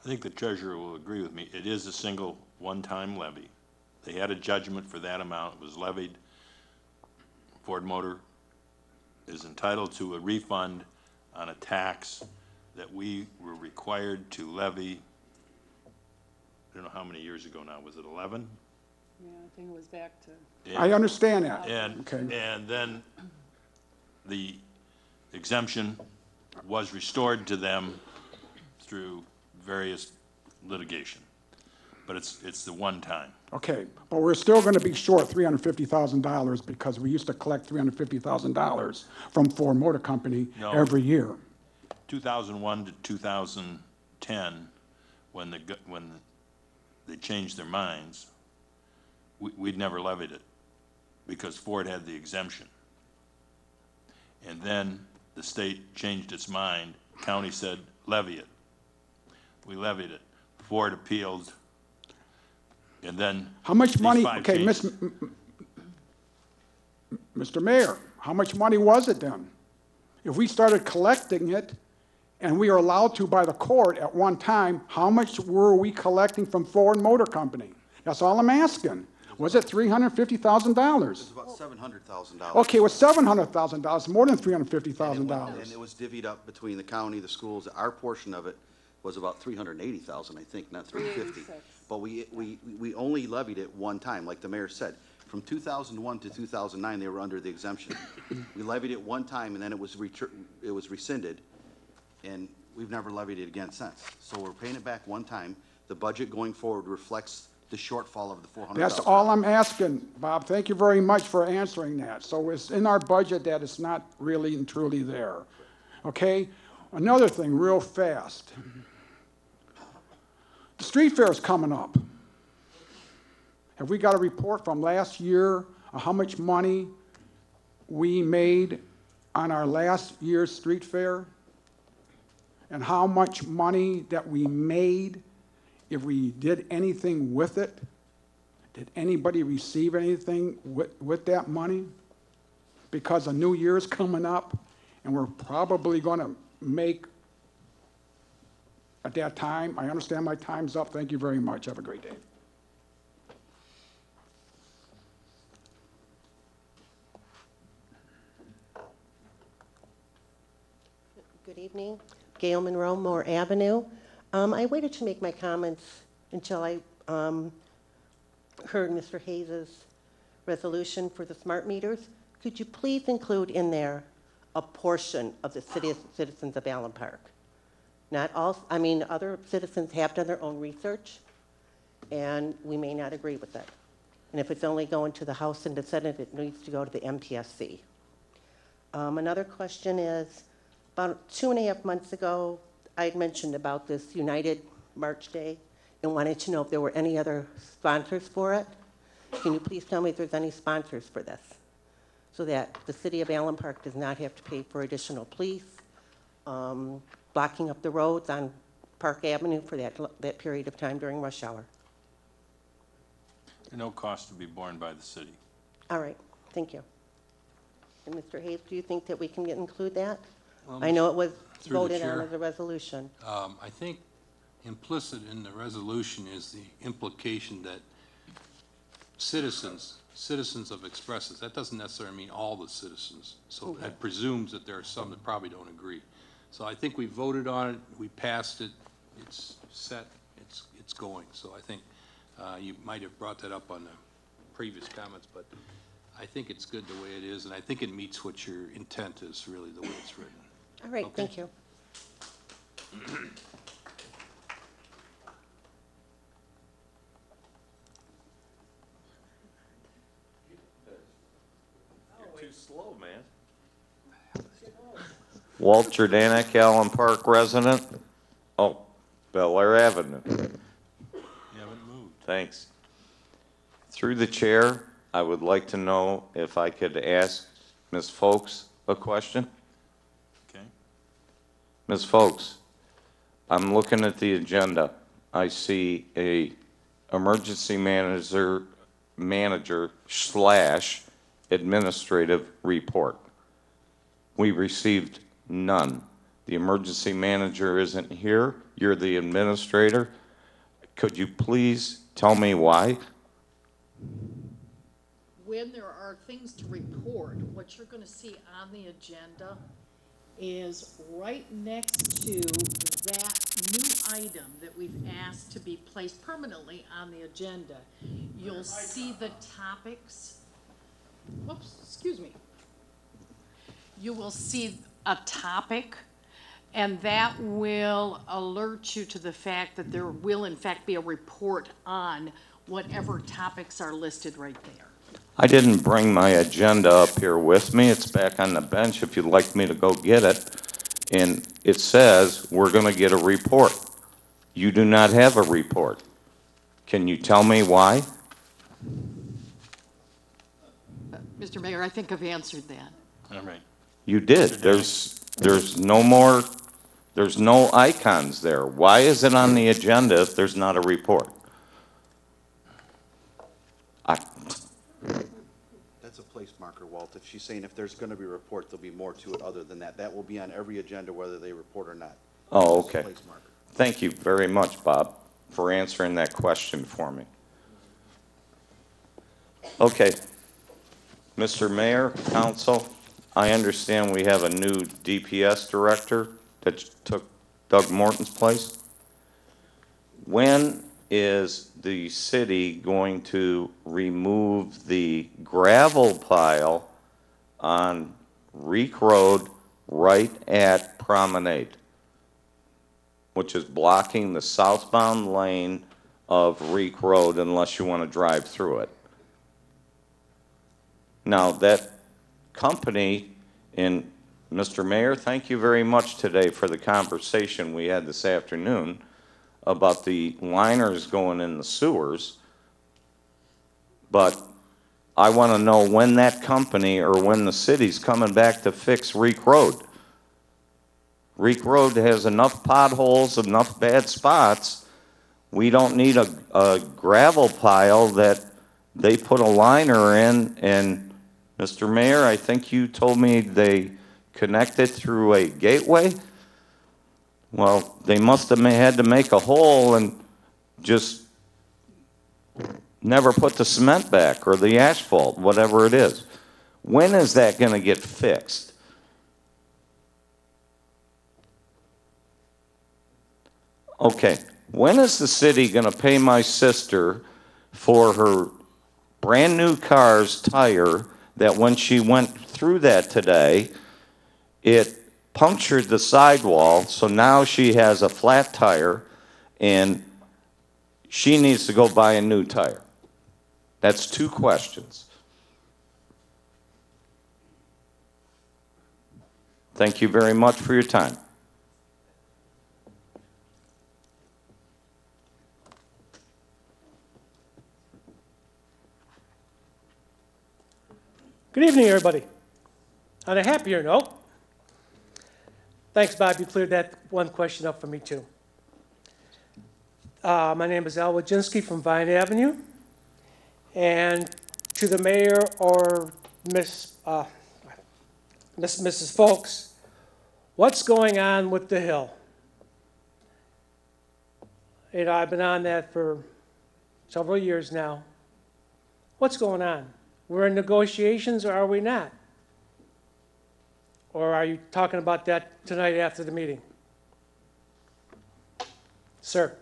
I think the treasurer will agree with me. It is a single one-time levy. They had a judgment for that amount. It was levied. Ford Motor is entitled to a refund on a tax that we were required to levy don't know how many years ago now, was it 11? Yeah, I think it was back to. I understand that. And, Okay. and then the exemption was restored to them through various litigation. But it's the one time. Okay, but we're still going to be short $350,000 because we used to collect $350,000 from Ford Motor Company No. every year. 2001 to 2010, when they changed their minds, we'd never levied it because Ford had the exemption. And then the state changed its mind. County said, levy it. We levied it. Ford appealed. And then How much money, these 5 okay, changes. Mr. Mayor, how much money was it then? If we started collecting it, and we are allowed to by the court at one time, how much were we collecting from Ford Motor Company? That's all I'm asking. Was it $350,000? It's about $700,000. Okay, it was $700,000, more than $350,000. And it was divvied up between the county, the schools. Our portion of it was about $380,000, I think, not $350,000. But we only levied it one time, like the mayor said. From 2001 to 2009, they were under the exemption. We levied it one time, and then it was rescinded, and we've never levied it again since. So we're paying it back one time. The budget going forward reflects the shortfall of the $400,000. That's all I'm asking, Bob. Thank you very much for answering that. So it's in our budget that it's not really and truly there. Okay? Another thing, real fast. The street fair is coming up. Have we got a report from last year of how much money we made on our last year's street fair? And how much money that we made if we did anything with it? Did anybody receive anything with that money? Because a new year's coming up, and we're probably going to make at that time. I understand my time's up. Thank you very much. Have a great day. Good evening. Gail Monroe, Moore Avenue. I waited to make my comments until I heard Mr. Hayes' resolution for the smart meters. Could you please include in there a portion of the citizens of Allen Park? Not all, I mean, other citizens have done their own research, and we may not agree with it. And if it's only going to the House and the Senate, it needs to go to the MTSC. Another question is, about 2.5 months ago, I had mentioned about this United March Day and wanted to know if there were any other sponsors for it. Can you please tell me if there's any sponsors for this, so that the city of Allen Park does not have to pay for additional police, blocking up the roads on Park Avenue for that period of time during rush hour? No cost to be borne by the city. All right, thank you. And Mr. Hayes, do you think that we can include that? Well, I know it was through the voted on chair, as a resolution. I think implicit in the resolution is the implication that citizens of expresses, that doesn't necessarily mean all the citizens. So Okay. that presumes that there are some that probably don't agree. So I think we voted on it, we passed it, it's set, it's going. So I think you might have brought that up on the previous comments, but I think it's good the way it is, and I think it meets what your intent is, really, the way it's written. All right, Okay. thank you. You're too slow, man. Walt Jordanek, Allen Park resident. Oh, Bel Air Avenue. You haven't moved. Thanks. Through the chair, I would like to know if I could ask Ms. Folks a question. Okay. Ms. Folks, I'm looking at the agenda. I see a emergency manager / administrative report. We received none. The emergency manager isn't here. You're the administrator. Could you please tell me why? When there are things to report, what you're going to see on the agenda is right next to that new item that we've asked to be placed permanently on the agenda, you'll see the topics. Whoops, excuse me. You will see a topic, and that will alert you to the fact that there will in fact be a report on whatever topics are listed right there. I didn't bring my agenda up here with me. It's back on the bench if you'd like me to go get it. And it says we're going to get a report. You do not have a report. Can you tell me why? Mr. Mayor, I think I've answered that. All right. You did. There's no more, there's no icons there. Why is it on the agenda if there's not a report? That's a place marker, Walt. If she's saying if there's going to be a report, there'll be more to it other than that. That will be on every agenda whether they report or not. Oh, It's a okay. place marker. Thank you very much, Bob, for answering that question for me. Okay. Mr. Mayor, Council, I understand we have a new DPS director that took Doug Morton's place. When is the city going to remove the gravel pile on Reek Road right at Promenade, which is blocking the southbound lane of Reek Road unless you want to drive through it? Now, that company, and Mr. Mayor, thank you very much today for the conversation we had this afternoon about the liners going in the sewers, but I want to know when that company or when the city's coming back to fix Reek Road. Reek Road has enough potholes, enough bad spots. We don't need a gravel pile that they put a liner in. And Mr. Mayor, I think you told me they connected through a gateway. Well, they must have had to make a hole and just never put the cement back or the asphalt, whatever it is. When is that going to get fixed? Okay, when is the city going to pay my sister for her brand new car's tire that when she went through that today, it punctured the sidewall, so now she has a flat tire and she needs to go buy a new tire? That's two questions. Thank you very much for your time. Good evening, everybody. On a happier note, thanks, Bob, you cleared that one question up for me, too. My name is Al Wojcinski from Vine Avenue, and to the mayor or Mrs. Folks, what's going on with the Hill? You know, I've been on that for several years now. What's going on? We're in negotiations, or are we not? Or are you talking about that tonight after the meeting? Sir.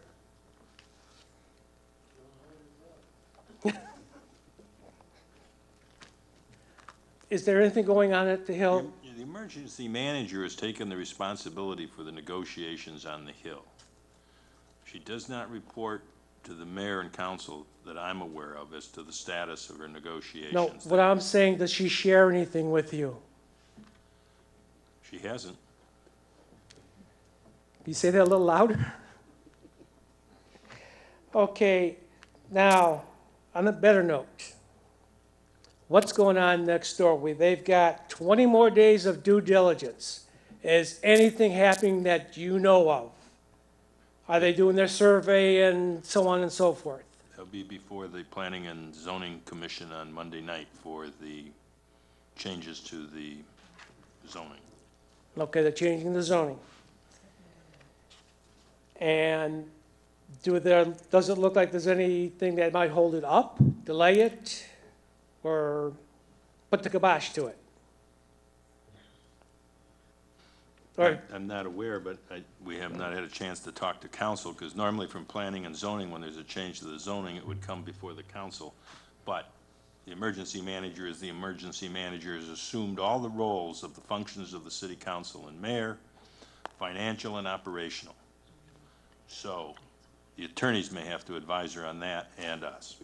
Is there anything going on at the Hill? The emergency manager has taken the responsibility for the negotiations on the Hill. She does not report to the mayor and council that I'm aware of as to the status of her negotiations. No, what I'm saying, does she share anything with you? She hasn't. Can you say that a little louder? Okay, now, on a better note, what's going on next door? They've got 20 more days of due diligence. Is anything happening that you know of? Are they doing their survey and so on and so forth? They'll be before the Planning and Zoning Commission on Monday night for the changes to the zoning. Okay, they're changing the zoning. And does it look like there's anything that might hold it up, delay it, or put the kibosh to it? Right. I'm not aware, but we have not had a chance to talk to council, because normally from planning and zoning, when there's a change to the zoning, it would come before the council. But the emergency manager is the emergency manager, has assumed all the roles of the functions of the city council and mayor, financial and operational. So the attorneys may have to advise her on that, and us.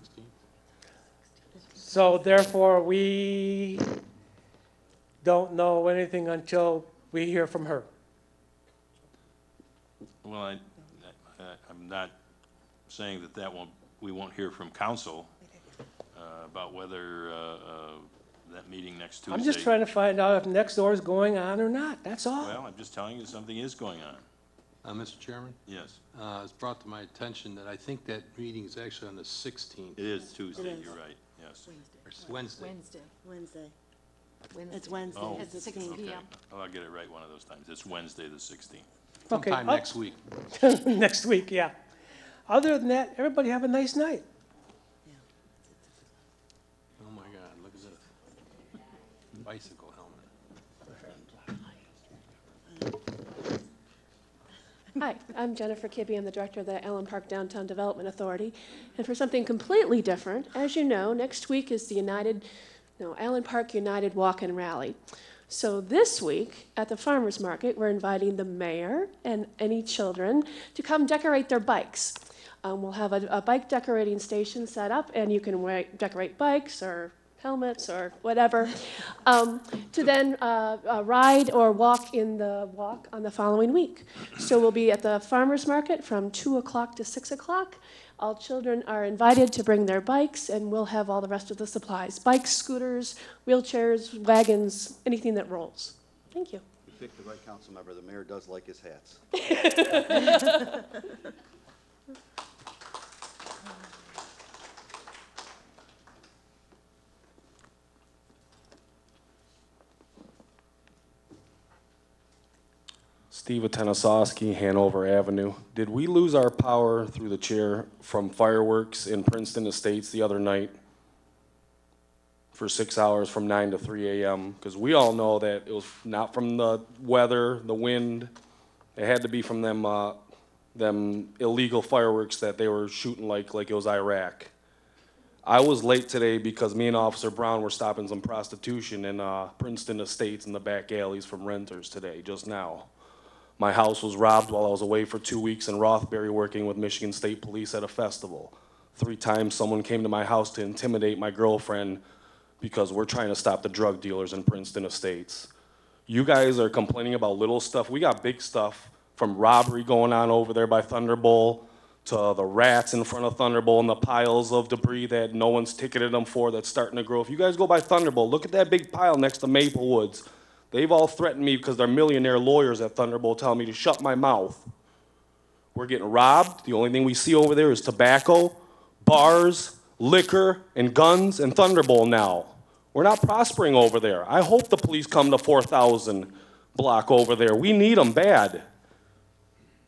So therefore, we don't know anything until we hear from her. Well, I'm not saying that we won't hear from council about whether that meeting next Tuesday. I'm just trying to find out if next door is going on or not, that's all. Well, I'm just telling you something is going on. Mr. Chairman? Yes. It's brought to my attention that I think that meeting is actually on the 16th. It is Tuesday, It is. you're right, yes. It's Wednesday. Wednesday. It's Wednesday. Oh, It's 6 okay. p.m. Oh, I'll get it right one of those times. It's Wednesday, the 16th. Okay, Sometime next week. Next week, yeah. Other than that, everybody have a nice night. Oh my God, look at this. Bicycle helmet. Hi, I'm Jennifer Kibbe. I'm the director of the Allen Park Downtown Development Authority. And for something completely different, as you know, next week is the Allen Park United Walk and Rally. So this week at the farmers market, we're inviting the mayor and any children to come decorate their bikes. We'll have a bike decorating station set up, and you can decorate bikes or helmets or whatever, to then ride or walk in the walk on the following week. So we'll be at the farmers market from 2 o'clock to 6 o'clock. All children are invited to bring their bikes, and we'll have all the rest of the supplies. Bikes, scooters, wheelchairs, wagons, anything that rolls. Thank you. You picked the right council member. The mayor does like his hats. Steve Atanosowski, Hanover Avenue. Did we lose our power through the chair from fireworks in Princeton Estates the other night for 6 hours from 9 to 3 a.m.? Because we all know that it was not from the weather, the wind. It had to be from them illegal fireworks that they were shooting like it was Iraq. I was late today because me and Officer Brown were stopping some prostitution in Princeton Estates in the back alleys from renters today, just now. My house was robbed while I was away for 2 weeks in Rothbury working with Michigan State Police at a festival. 3 times someone came to my house to intimidate my girlfriend because we're trying to stop the drug dealers in Princeton Estates. You guys are complaining about little stuff. We got big stuff, from robbery going on over there by Thunderbolt to the rats in front of Thunderbolt and the piles of debris that no one's ticketed them for that's starting to grow. If you guys go by Thunderbolt, look at that big pile next to Maple Woods. They've all threatened me because they're millionaire lawyers at Thunderbolt telling me to shut my mouth. We're getting robbed. The only thing we see over there is tobacco, bars, liquor, and guns, and Thunderbolt now. We're not prospering over there. I hope the police come to 4,000 block over there. We need them bad.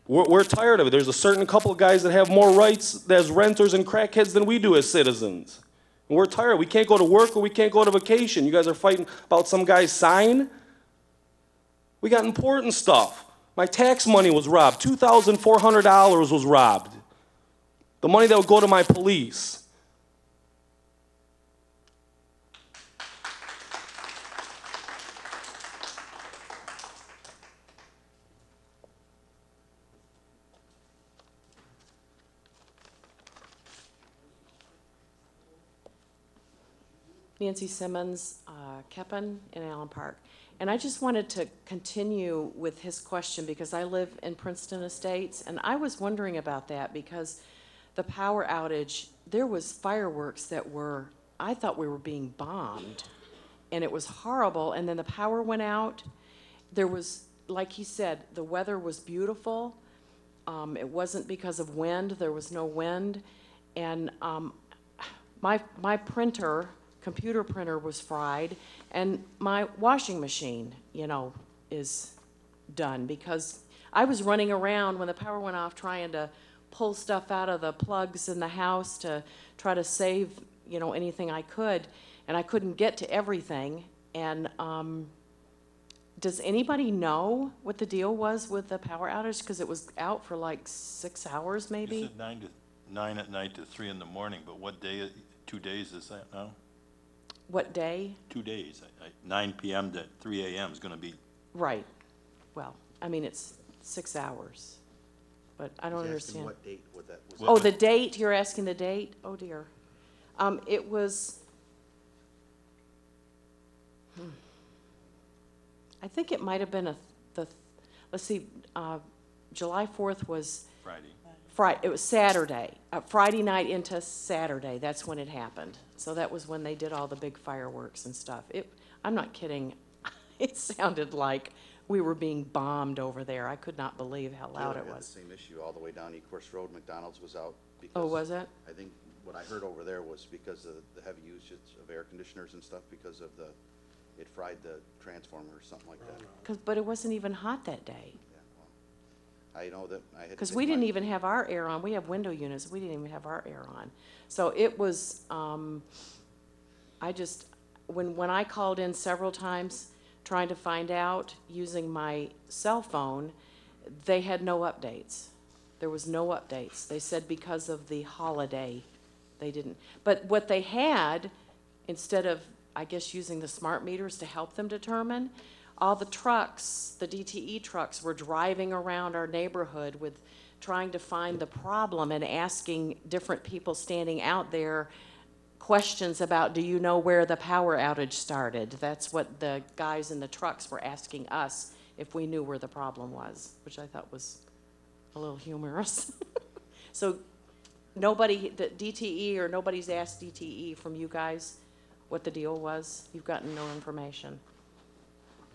We're tired of it. There's a certain couple of guys that have more rights as renters and crackheads than we do as citizens. And we're tired. We can't go to work or we can't go to vacation. You guys are fighting about some guy's sign? We got important stuff. My tax money was robbed. $2,400 was robbed. The money that would go to my police. Nancy Simmons, Keppen in Allen Park. And I just wanted to continue with his question because I live in Princeton Estates, and I was wondering about that because the power outage, there was fireworks that were, I thought we were being bombed, and it was horrible, and then the power went out. There was, like he said, the weather was beautiful. It wasn't because of wind, there was no wind, and my printer, computer printer was fried, and my washing machine, is done because I was running around when the power went off trying to pull stuff out of the plugs in the house to try to save, anything I could, and I couldn't get to everything, and does anybody know what the deal was with the power outage? Because it was out for like 6 hours, You maybe? said 9 at night to 3 in the morning, but what day, 2 days is that now? What day? 2 days. 9 PM to 3 AM is gonna be, Right. Well, I mean, it's 6 hours, but I don't He's asking understand. what date would that, was Oh, the date, you're asking the date? Oh, dear. It was, I think it might have been let's see, July 4th was Friday. It was Saturday, Friday night into Saturday, that's when it happened. So that was when they did all the big fireworks and stuff. I'm not kidding, it sounded like we were being bombed over there. I could not believe how loud it Taylor had was. the same issue all the way down Ecorse Road. McDonald's was out because. Oh, was it? I think what I heard over there was because of the heavy usage of air conditioners and stuff, because of it fried the transformer or something like that. But it wasn't even hot that day. I know that I had. Because we didn't even have our air on. We have window units. We didn't even have our air on. So it was, when I called in several times trying to find out using my cell phone, they had no updates. There was no updates. They said because of the holiday, they didn't. But what they had, instead of, I guess, using the smart meters to help them determine, all the trucks, the DTE trucks, were driving around our neighborhood with trying to find the problem and asking different people standing out there questions about, do you know where the power outage started? That's what the guys in the trucks were asking us, if we knew where the problem was, which I thought was a little humorous. So nobody, the DTE, or nobody's asked DTE from you guys what the deal was? You've gotten no information?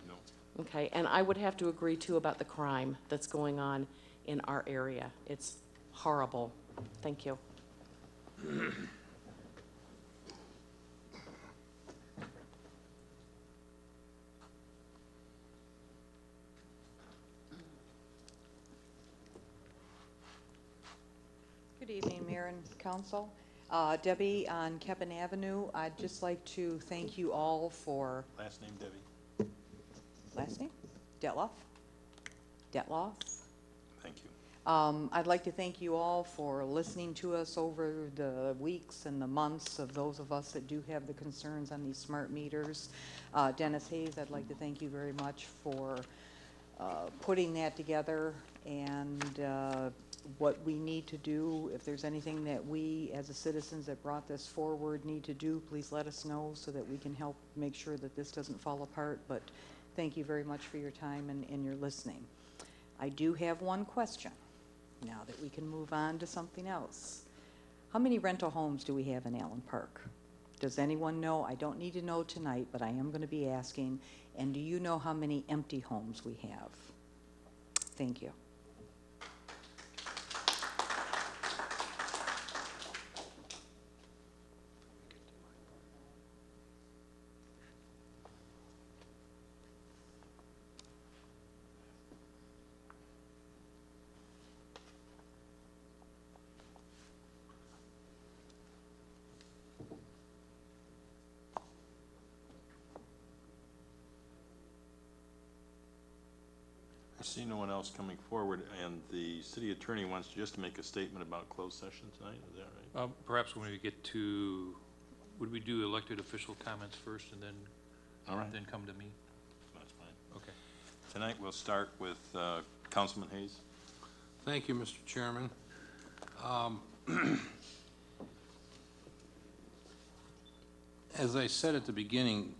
no. Okay, and I would have to agree too about the crime that's going on in our area. It's horrible. Thank you. Good evening, Mayor and Council. Debbie on Kevin Avenue. I'd just like to thank you all for... Last name, Debbie? Last name? Detloff? Detloff? Thank you. I'd like to thank you all for listening to us over the weeks and the months of those of us that do have the concerns on these smart meters. Dennis Hayes, I'd like to thank you very much for putting that together, and what we need to do. If there's anything that we, as the citizens that brought this forward, need to do, please let us know so that we can help make sure that this doesn't fall apart. But thank you very much for your time and your listening. I do have one question now that we can move on to something else. How many rental homes do we have in Allen Park? Does anyone know? I don't need to know tonight, but I am going to be asking. And do you know how many empty homes we have? Thank you. I see no one else coming forward, and the city attorney wants just to make a statement about closed session tonight, is that right? Perhaps when we get to, would we do elected official comments first and then, All right. then come to me? That's fine. Okay. Tonight, we'll start with Councilman Hayes. Thank you, Mr. Chairman. As I said at the beginning,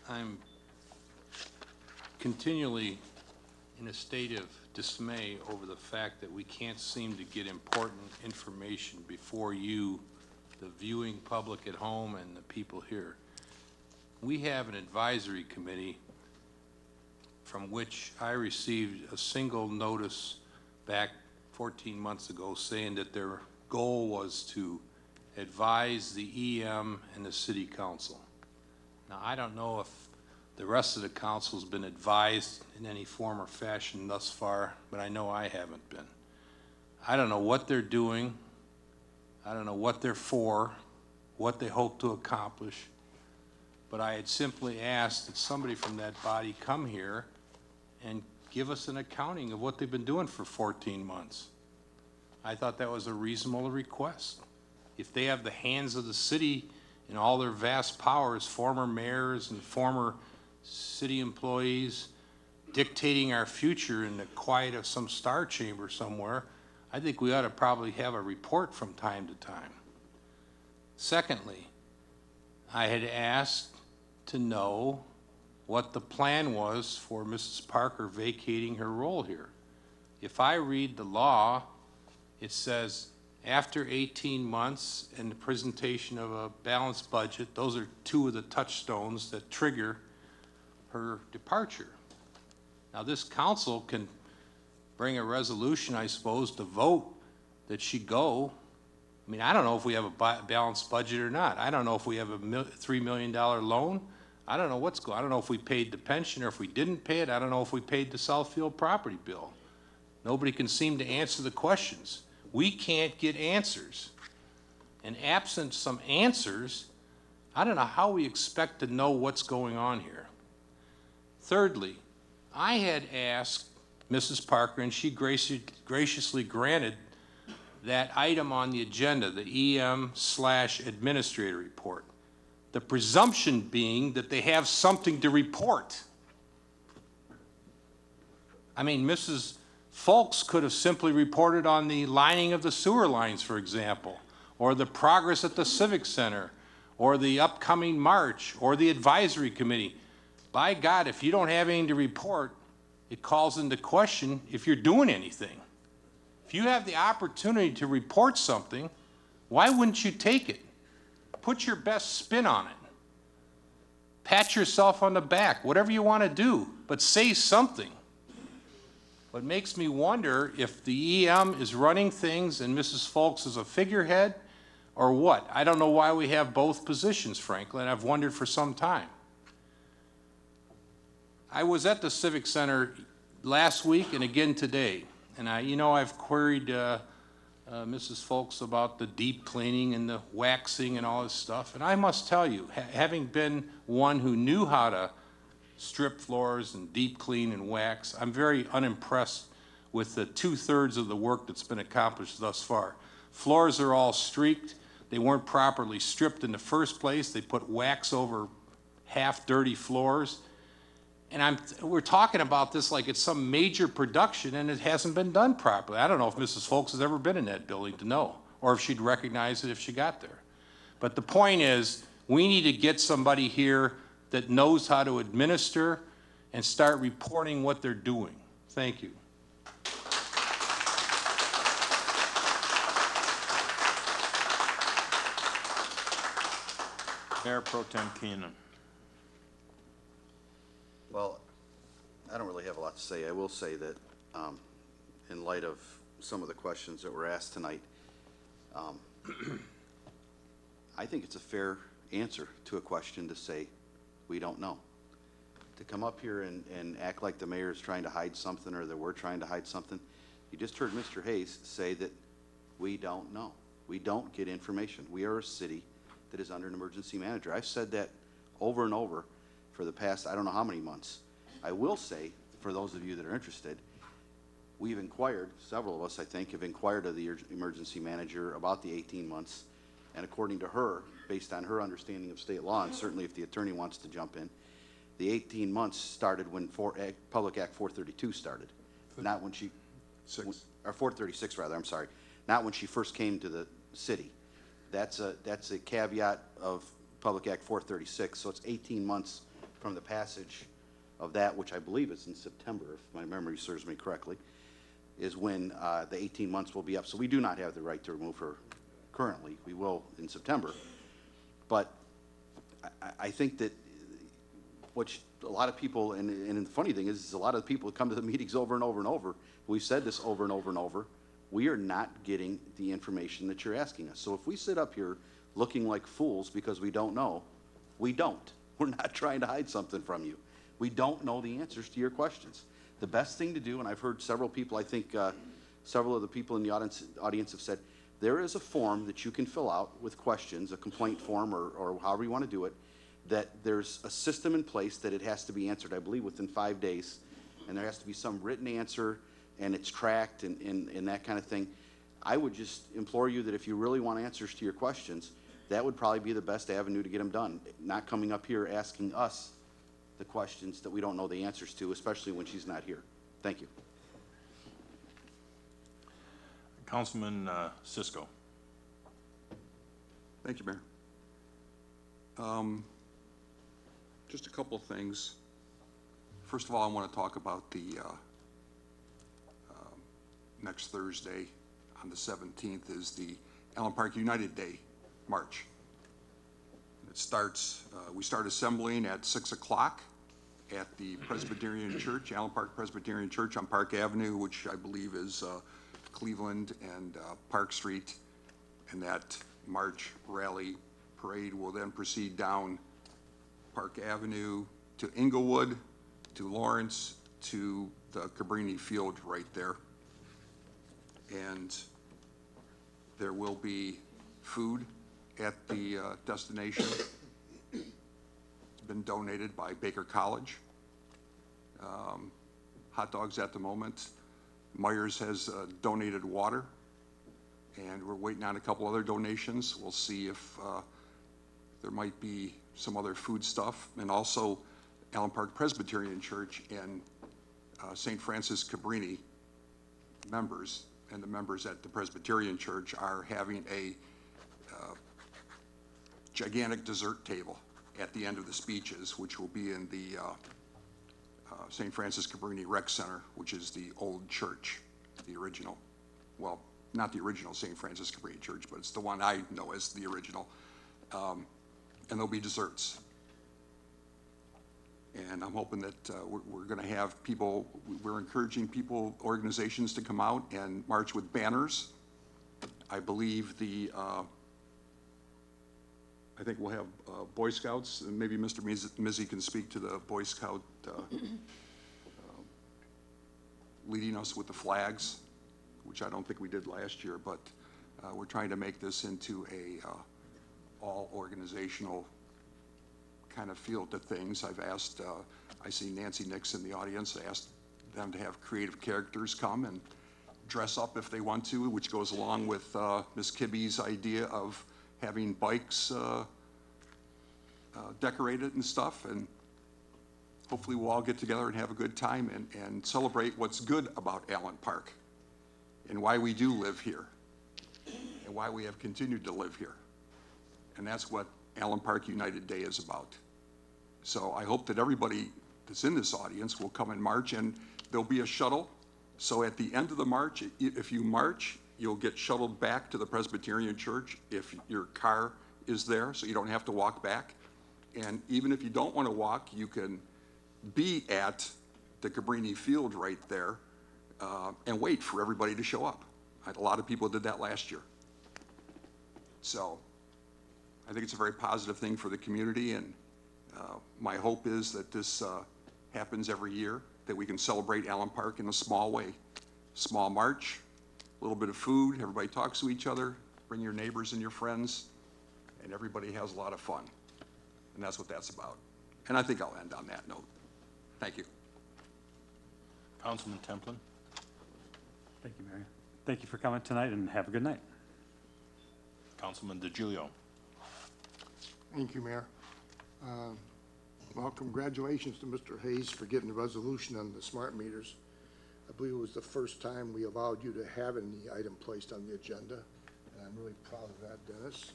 I'm continually in a state of dismay over the fact that we can't seem to get important information before you, the viewing public at home, and the people here. We have an advisory committee from which I received a single notice back 14 months ago saying that their goal was to advise the EM and the city council. Now, I don't know if the rest of the council's been advised in any form or fashion thus far, but I know I haven't been. I don't know what they're doing. I don't know what they're for, what they hope to accomplish. but I had simply asked that somebody from that body come here and give us an accounting of what they've been doing for 14 months. I thought that was a reasonable request. If they have the hands of the city in all their vast powers, former mayors and former city employees dictating our future in the quiet of some star chamber somewhere, I think we ought to probably have a report from time to time. Secondly, I had asked to know what the plan was for Mrs. Parker vacating her role here. If I read the law, it says after 18 months and the presentation of a balanced budget, those are two of the touchstones that trigger her departure. Now, this council can bring a resolution, I suppose, to vote that she go. I mean, I don't know if we have a balanced budget or not. I don't know if we have a $3 million loan. I don't know what's going on. I don't know if we paid the pension or if we didn't pay it. I don't know if we paid the Southfield property bill. Nobody can seem to answer the questions. We can't get answers. And absent some answers, I don't know how we expect to know what's going on here. Thirdly, I had asked Mrs. Parker, and she graciously granted that item on the agenda, the EM/administrator report. The presumption being that they have something to report. I mean, Mrs. Folks could have simply reported on the lining of the sewer lines, for example, or the progress at the Civic Center, or the upcoming march, or the advisory committee. By God, if you don't have anything to report, it calls into question if you're doing anything. If you have the opportunity to report something, why wouldn't you take it? Put your best spin on it. Pat yourself on the back, whatever you want to do, but say something. What makes me wonder if the EM is running things and Mrs. Folks is a figurehead or what. I don't know why we have both positions, frankly, and I've wondered for some time. I was at the Civic Center last week and again today, and I've queried Mrs. Folks about the deep cleaning and the waxing and all this stuff, and I must tell you, having been one who knew how to strip floors and deep clean and wax, I'm very unimpressed with the 2/3 of the work that's been accomplished thus far. Floors are all streaked. They weren't properly stripped in the first place. They put wax over half-dirty floors. And we're talking about this like it's some major production, and it hasn't been done properly. I don't know if Mrs. Folks has ever been in that building to know, or if she'd recognize it if she got there. But the point is, we need to get somebody here that knows how to administer and start reporting what they're doing. Thank you. Mayor Pro Tem Keenan. Well, I don't really have a lot to say. I will say that in light of some of the questions that were asked tonight, I think it's a fair answer to a question to say, we don't know. To come up here and act like the mayor is trying to hide something or that we're trying to hide something, you just heard Mr. Hayes say that we don't know. We don't get information. We are a city that is under an emergency manager. I've said that over and over for the past, I don't know how many months. I will say, for those of you that are interested, we've inquired, several of us I think, have inquired of the emergency manager about the 18 months, and according to her, based on her understanding of state law, and certainly if the attorney wants to jump in, the 18 months started when Public Act 432 started, not when she, or 436 rather, I'm sorry, not when she first came to the city. That's a caveat of Public Act 436, so it's 18 months from the passage of that, which I believe is in September, if my memory serves me correctly, is when the 18 months will be up. So we do not have the right to remove her currently. We will in September. But I think that a lot of people, and the funny thing is a lot of people come to the meetings over and over and over. We've said this over and over and over. We are not getting the information that you're asking us. So if we sit up here looking like fools because we don't know, we don't. We're not trying to hide something from you. We don't know the answers to your questions. The best thing to do, and I've heard several people, I think several of the people in the audience have said, there is a form that you can fill out with questions, a complaint form or however you want to do it, that there's a system in place that it has to be answered, I believe, within 5 days, and there has to be some written answer, and it's tracked and that kind of thing. I would just implore you that if you really want answers to your questions, that would probably be the best avenue to get them done, not coming up here asking us the questions that we don't know the answers to, especially when she's not here. Thank you. Councilman Cisco. Thank you, Mayor. Just a couple of things. First of all, I want to talk about the next Thursday on the 17th is the Allen Park United Day March. It starts, we start assembling at 6 o'clock at the Presbyterian Church, Allen Park Presbyterian Church on Park Avenue, which I believe is Cleveland and Park Street. And that march rally parade will then proceed down Park Avenue to Inglewood, to Lawrence, to the Cabrini Field right there. And there will be food at the destination. It's been donated by Baker College. Hot dogs at the moment. Myers has donated water, and we're waiting on a couple other donations. We'll see if there might be some other food stuff. And also Allen Park Presbyterian Church and St. Francis Cabrini members and the members at the Presbyterian Church are having a gigantic dessert table at the end of the speeches, which will be in the St. Francis Cabrini Rec Center, which is the old church, the original. Well, not the original St. Francis Cabrini Church, but it's the one I know as the original. And there'll be desserts. And I'm hoping that we're going to have people, we're encouraging people, organizations to come out and march with banners. I believe I think we'll have Boy Scouts, and maybe Mr. Mizzi can speak to the Boy Scout leading us with the flags, which I don't think we did last year, but we're trying to make this into a all organizational kind of feel to things. I've asked, I see Nancy Nix in the audience, I asked them to have creative characters come and dress up if they want to, which goes along with Ms. Kibbe's idea of having bikes decorated and stuff, and hopefully we'll all get together and have a good time and celebrate what's good about Allen Park and why we do live here and why we have continued to live here. And that's what Allen Park United Day is about. So I hope that everybody that's in this audience will come and march, and there'll be a shuttle. So at the end of the march, if you march, you'll get shuttled back to the Presbyterian Church if your car is there, so you don't have to walk back. And even if you don't want to walk, you can be at the Cabrini Field right there and wait for everybody to show up. A lot of people did that last year. So I think it's a very positive thing for the community, and my hope is that this happens every year, that we can celebrate Allen Park in a small way. Small march, a little bit of food, everybody talks to each other, bring your neighbors and your friends, and everybody has a lot of fun. And that's what that's about. And I think I'll end on that note. Thank you. Councilman Templin. Thank you, Mayor. Thank you for coming tonight, and have a good night. Councilman DiGiulio. Thank you, Mayor. Well, congratulations to Mr. Hayes for getting the resolution on the smart meters. I believe it was the first time we allowed you to have any item placed on the agenda, and I'm really proud of that, Dennis.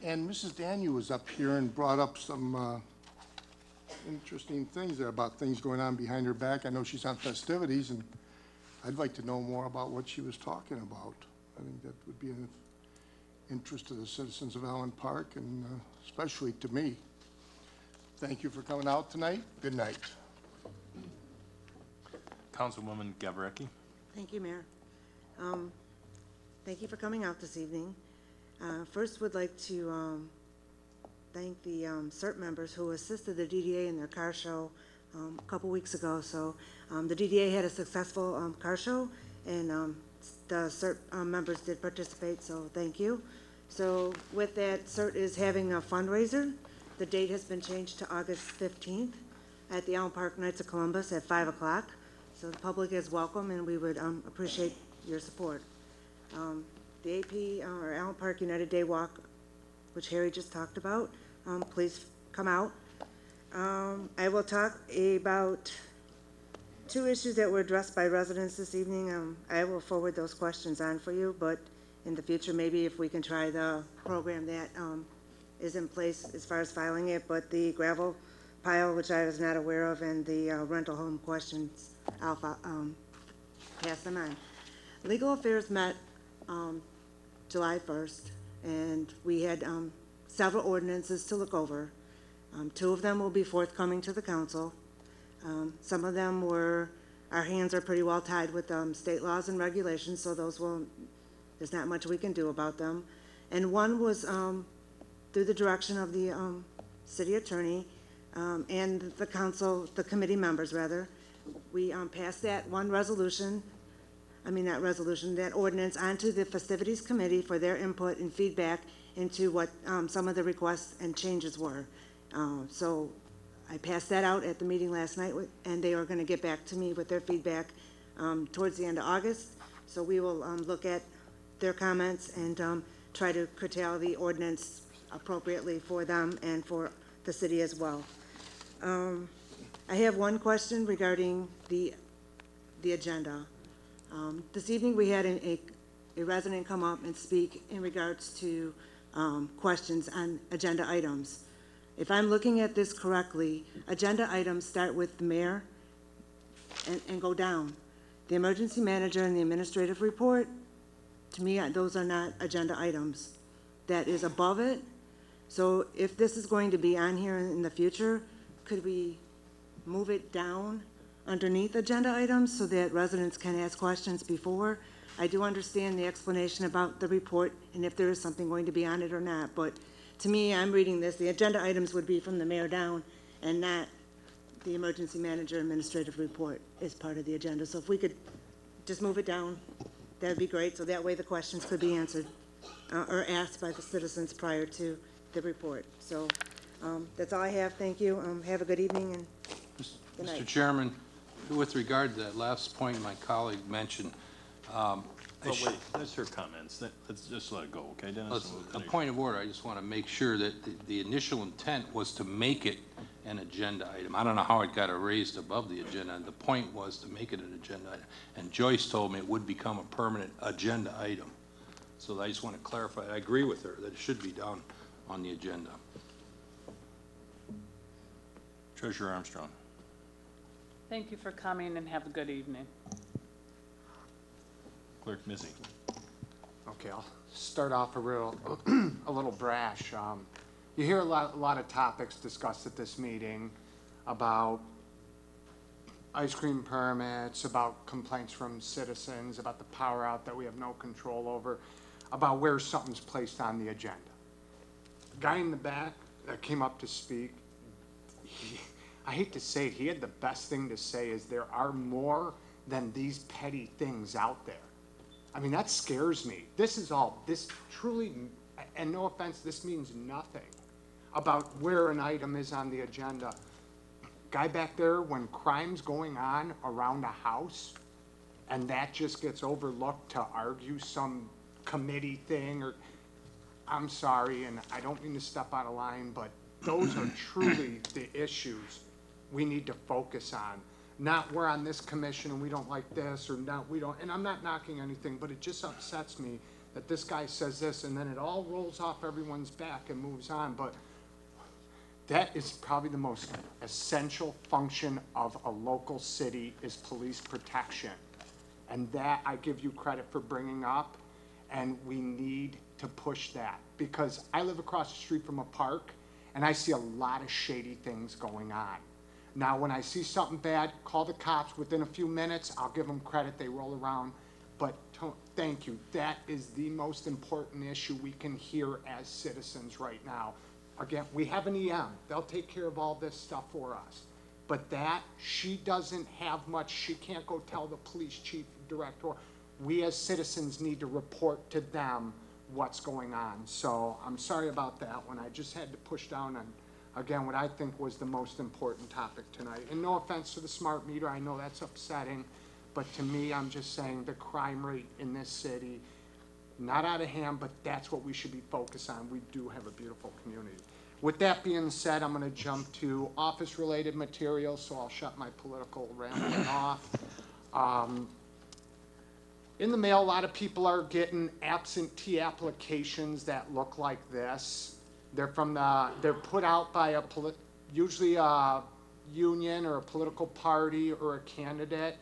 And Mrs. Daniel was up here and brought up some interesting things there about things going on behind her back. I know she's on festivities, and I'd like to know more about what she was talking about. I think that would be an interest to the citizens of Allen Park, and especially to me. Thank you for coming out tonight. Good night. Councilwoman Gavricki. Thank you, Mayor. Thank you for coming out this evening. First, would like to thank the CERT members who assisted the DDA in their car show a couple weeks ago. So the DDA had a successful car show, and the CERT members did participate, so thank you. So with that, CERT is having a fundraiser The date has been changed to August 15th at the Allen Park Knights of Columbus at 5 o'clock. So the public is welcome, and we would appreciate your support. The AP, or Allen Park United Day Walk, which Harry just talked about, please come out. I will talk about 2 issues that were addressed by residents this evening. I will forward those questions on for you, but in the future, maybe if we can try the program that is in place as far as filing it, but the gravel pile, which I was not aware of, and the rental home questions, I'll pass them on. Legal Affairs met July 1st, and we had several ordinances to look over. 2 of them will be forthcoming to the council. Some of them were, our hands are pretty well tied with state laws and regulations, so those will, there's not much we can do about them. And one was through the direction of the city attorney and the council, the committee members rather, we passed that one resolution, that ordinance onto the festivities committee for their input and feedback into what some of the requests and changes were. So I passed that out at the meeting last night, and they are going to get back to me with their feedback towards the end of August. So we will look at their comments and try to curtail the ordinance appropriately for them and for the city as well. I have one question regarding the agenda. This evening we had a resident come up and speak in regards to questions on agenda items. If I'm looking at this correctly, agenda items start with the mayor and go down. The emergency manager and the administrative report, to me, those are not agenda items. That is above it. So if this is going to be on here in the future, could we move it down underneath agenda items so that residents can ask questions before? I do understand the explanation about the report and if there is something going to be on it or not, but to me, I'm reading this, the agenda items would be from the mayor down and not the emergency manager administrative report as part of the agenda. So if we could just move it down, that would be great, so that way the questions could be answered or asked by the citizens prior to the report. So that's all I have. Thank you. Have a good evening and good night. Mr. Chairman, with regard to that last point my colleague mentioned, Wait, that's her comments. Let's just let it go, okay, Dennis? a point of order, I just want to make sure that the initial intent was to make it an agenda item. I don't know how it got erased above the agenda. The point was to make it an agenda item. And Joyce told me it would become a permanent agenda item. So I just want to clarify. I agree with her that it should be down on the agenda. Treasurer Armstrong. Thank you for coming and have a good evening. Clerk Mizzi. Okay, I'll start off a little brash. You hear a lot of topics discussed at this meeting about ice cream permits, about complaints from citizens, about the power out that we have no control over, about where something's placed on the agenda. The guy in the back that came up to speak, I hate to say it, he had the best thing to say is there are more than these petty things out there. I mean, that scares me. This truly, and no offense, this means nothing about where an item is on the agenda. Guy back there, when crime's going on around a house, and that just gets overlooked to argue some committee thing, or, I'm sorry, and I don't mean to step out of line, but those are truly the issues we need to focus on. Not we're on this commission and we don't like this, or not we don't, and I'm not knocking anything, but it just upsets me that this guy says this and then it all rolls off everyone's back and moves on. But that is probably the most essential function of a local city is police protection. And that I give you credit for bringing up, and we need to push that, because I live across the street from a park and I see a lot of shady things going on. Now, when I see something bad, call the cops within a few minutes. I'll give them credit. They roll around. But thank you. That is the most important issue we can hear as citizens right now. Again, we have an EM. They'll take care of all this stuff for us. But that, she doesn't have much. She can't go tell the police chief, director. We as citizens need to report to them what's going on. So I'm sorry about that one. I just had to push down again, what I think was the most important topic tonight. And no offense to the smart meter, I know that's upsetting, but to me, I'm just saying the crime rate in this city, not out of hand, but that's what we should be focused on. We do have a beautiful community. With that being said, I'm going to jump to office-related material, so I'll shut my political rambling off. In the mail, a lot of people are getting absentee applications that look like this. They're they're put out by usually a union or a political party or a candidate.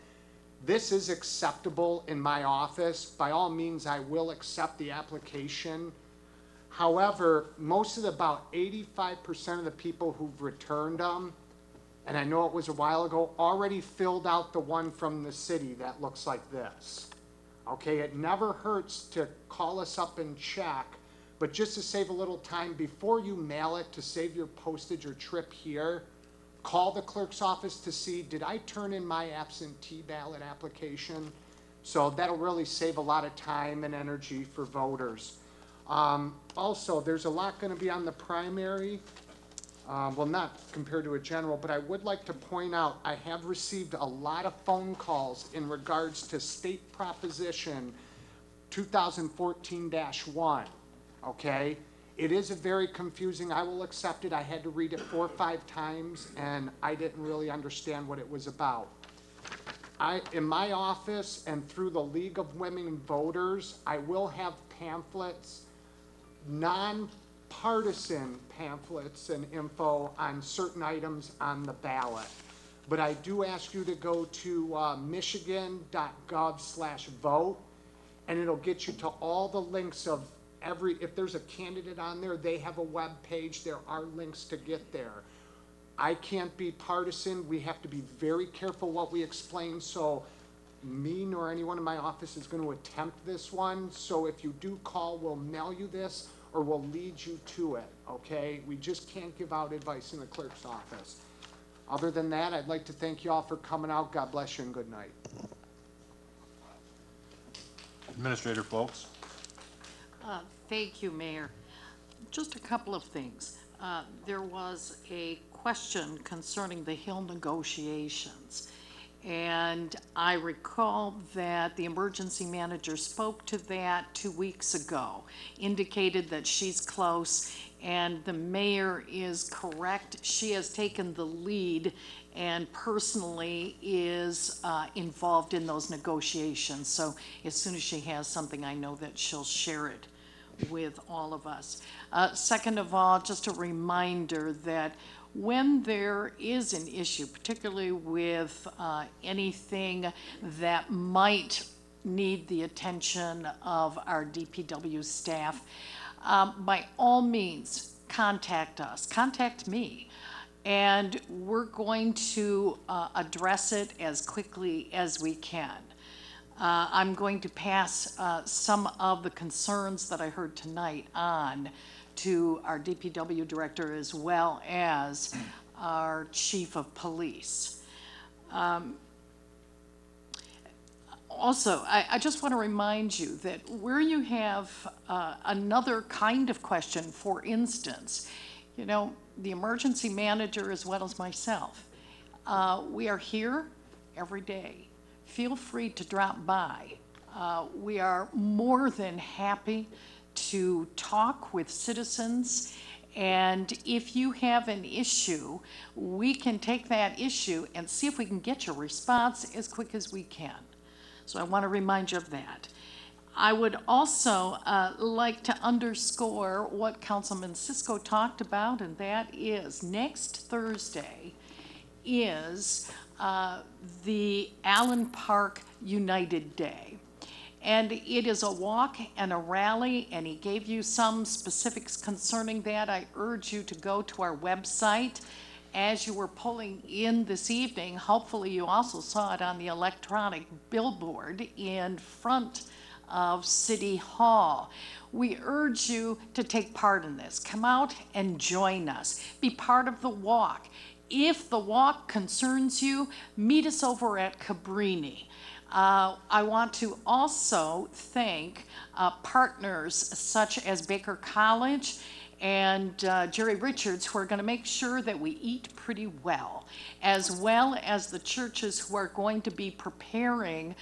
This is acceptable in my office. By all means, I will accept the application. However, about 85% of the people who've returned them, and I know it was a while ago, already filled out the one from the city that looks like this. Okay, it never hurts to call us up and check, but just to save a little time, before you mail it, to save your postage or trip here, call the clerk's office to see, did I turn in my absentee ballot application? So that'll really save a lot of time and energy for voters. Also, there's a lot going to be on the primary. Well, not compared to a general, but I would like to point out, I have received a lot of phone calls in regards to State Proposition 2014-1, okay? It is a very confusing, I will accept it. I had to read it 4 or 5 times, and I didn't really understand what it was about. In my office and through the League of Women Voters, I will have pamphlets, non-partisan pamphlets and info on certain items on the ballot. But I do ask you to go to michigan.gov/vote, and it'll get you to all the links of if there's a candidate on there, they have a web page, there are links to get there. I can't be partisan. We have to be very careful what we explain, so me nor anyone in my office is going to attempt this one. So if you do call, we'll mail you this or we'll lead you to it, okay? We just can't give out advice in the clerk's office. Other than that, I'd like to thank you all for coming out. God bless you and good night. Administrator Foltz. Thank you, Mayor. Just a couple of things. There was a question concerning the Hill negotiations. And I recall that the emergency manager spoke to that 2 weeks ago, indicated that she's close, and the mayor is correct. She has taken the lead and personally is involved in those negotiations. So as soon as she has something, I know that she'll share it with all of us. Second of all, just a reminder that when there is an issue, particularly with anything that might need the attention of our DPW staff, by all means, contact us, contact me, and we're going to address it as quickly as we can. I'm going to pass some of the concerns that I heard tonight on to our DPW director as well as our chief of police. Also, I just want to remind you that where you have another kind of question, for instance, you know, the emergency manager as well as myself, we are here every day. Feel free to drop by. We are more than happy to talk with citizens, and if you have an issue, we can take that issue and see if we can get your response as quick as we can. So I want to remind you of that. I would also like to underscore what Councilman Cisco talked about, and that is next Thursday is the Allen Park United Day. And it is a walk and a rally, and he gave you some specifics concerning that. I urge you to go to our website. As you were pulling in this evening, hopefully you also saw it on the electronic billboard in front of City Hall. We urge you to take part in this. Come out and join us. Be part of the walk. If the walk concerns you, meet us over at Cabrini. I want to also thank partners such as Baker College and Jerry Richards, who are going to make sure that we eat pretty well as the churches who are going to be preparing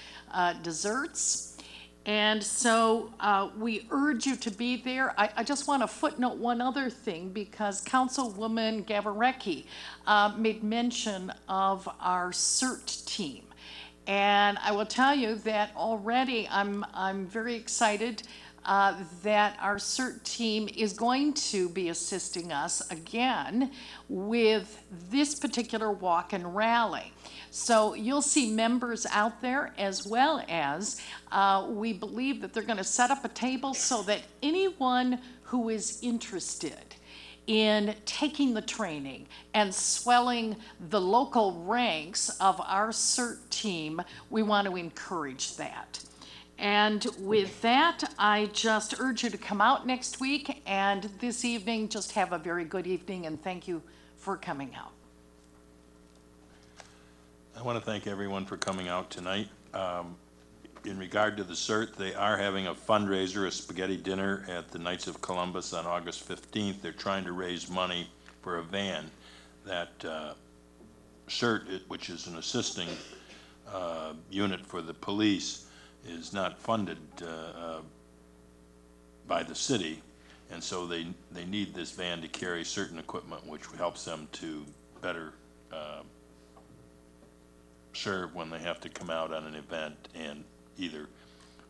desserts. And so we urge you to be there. I just want to footnote one other thing, because Councilwoman Gawarecki made mention of our CERT team. And I will tell you that already I'm very excited that our CERT team is going to be assisting us again with this particular walk and rally. So you'll see members out there, as well as we believe that they're going to set up a table so that anyone who is interested in taking the training and swelling the local ranks of our CERT team, we want to encourage that. And with that, I just urge you to come out next week, and this evening, just have a very good evening, and thank you for coming out. I want to thank everyone for coming out tonight. In regard to the CERT, they are having a fundraiser, a spaghetti dinner at the Knights of Columbus on August 15th. They're trying to raise money for a van. That CERT, which is an assisting unit for the police, is not funded by the city, and so they need this van to carry certain equipment which helps them to better serve when they have to come out on an event and either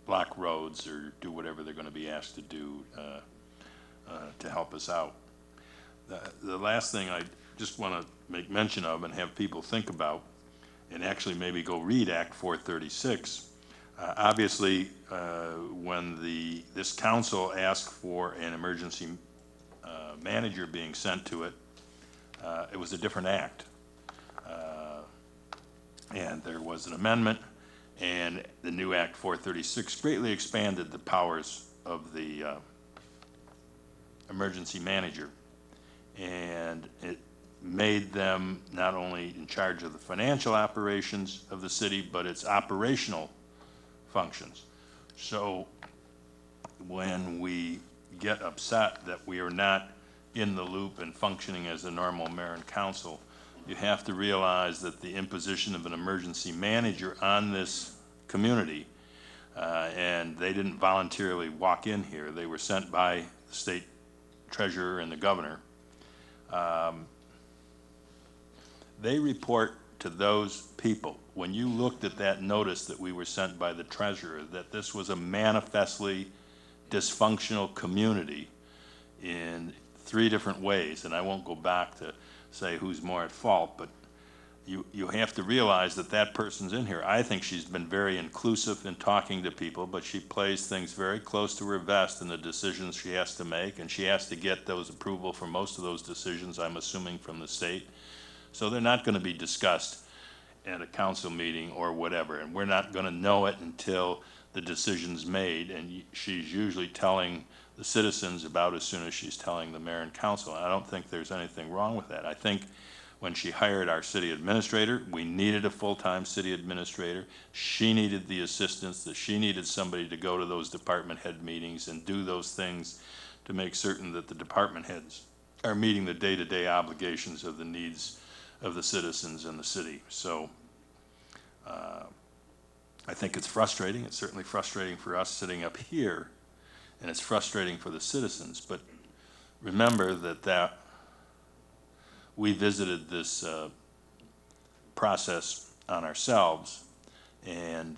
block roads or do whatever they're going to be asked to do to help us out. The last thing I just want to make mention of and have people think about, and actually maybe go read Act 436. Obviously, when this council asked for an emergency manager being sent to it, it was a different act. And there was an amendment, and the new Act 436 greatly expanded the powers of the emergency manager. And it made them not only in charge of the financial operations of the city, but its operational functions. So when we get upset that we are not in the loop and functioning as a normal mayor and council, you have to realize that the imposition of an emergency manager on this community, and they didn't voluntarily walk in here, they were sent by the state treasurer and the governor. They report to those people, when you looked at that notice that we were sent by the treasurer, that this was a manifestly dysfunctional community in 3 different ways, and I won't go back to say who's more at fault, but you have to realize that that person's in here. I think she's been very inclusive in talking to people, but she plays things very close to her vest in the decisions she has to make, and she has to get those approval for most of those decisions, I'm assuming, from the state. So they're not going to be discussed at a council meeting or whatever, and we're not going to know it until the decision's made, and she's usually telling the citizens about as soon as she's telling the mayor and council. And I don't think there's anything wrong with that. I think when she hired our city administrator, we needed a full-time city administrator. She needed the assistance, that she needed somebody to go to those department head meetings and do those things to make certain that the department heads are meeting the day-to-day obligations of the needs of the citizens in the city. So I think it's frustrating. It's certainly frustrating for us sitting up here, and it's frustrating for the citizens. But remember that we visited this process on ourselves, and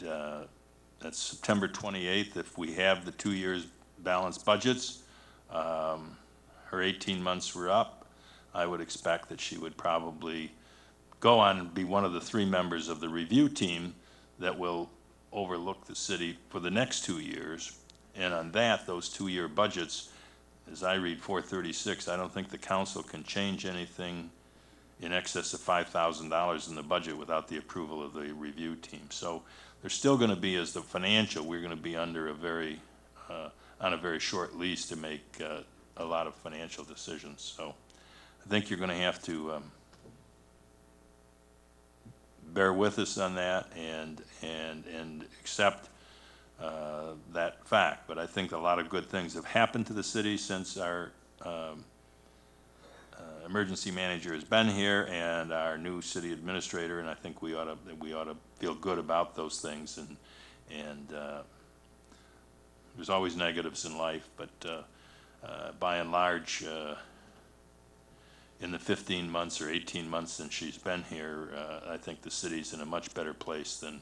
that's September 28th. If we have the 2 years balanced budgets, her 18 months were up, I would expect that she would probably go on and be one of the 3 members of the review team that will overlook the city for the next 2 years. And on that, those 2-year budgets, as I read 436, I don't think the council can change anything in excess of $5,000 in the budget without the approval of the review team. So there's still going to be, as the financial, we're going to be under a very, on a very short lease to make a lot of financial decisions. So I think you're going to have to bear with us on that and accept that fact. But I think a lot of good things have happened to the city since our emergency manager has been here and our new city administrator, and I think we ought to feel good about those things. And there's always negatives in life, but by and large, in the 15 months or 18 months since she's been here, I think the city's in a much better place than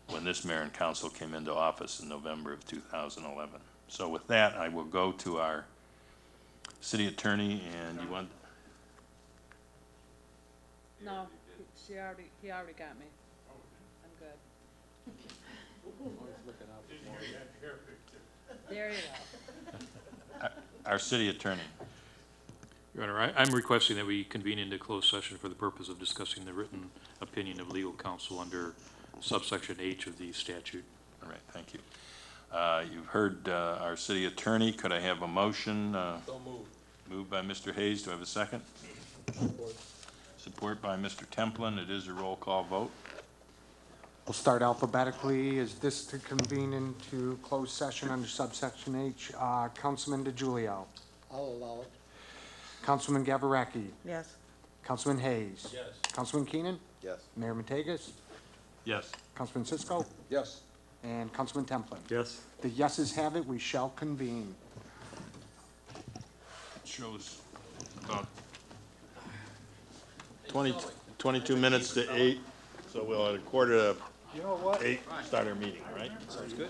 when this mayor and council came into office in November of 2011. So with that, I will go to our city attorney, and you want... No, he already got me. I'm good. There you go. Our city attorney. Your Honor, I'm requesting that we convene into closed session for the purpose of discussing the written opinion of legal counsel under subsection H of the statute. All right, thank you. You've heard our city attorney. Could I have a motion? So moved. Moved by Mr. Hayes. Do I have a second? Support. Support by Mr. Templin. It is a roll call vote. We'll start alphabetically. Is this to convene into closed session under subsection H? Councilman DiGiulio. I'll allow it. Councilman Gavarecki. Yes. Councilman Hayes. Yes. Councilman Keenan. Yes. Mayor Mategas. Yes. Councilman Cisco. Yes. And Councilman Templin. Yes. The yeses have it. We shall convene. It shows about 22 minutes to 8, so we'll at 7:45 start our meeting, right? Sounds good.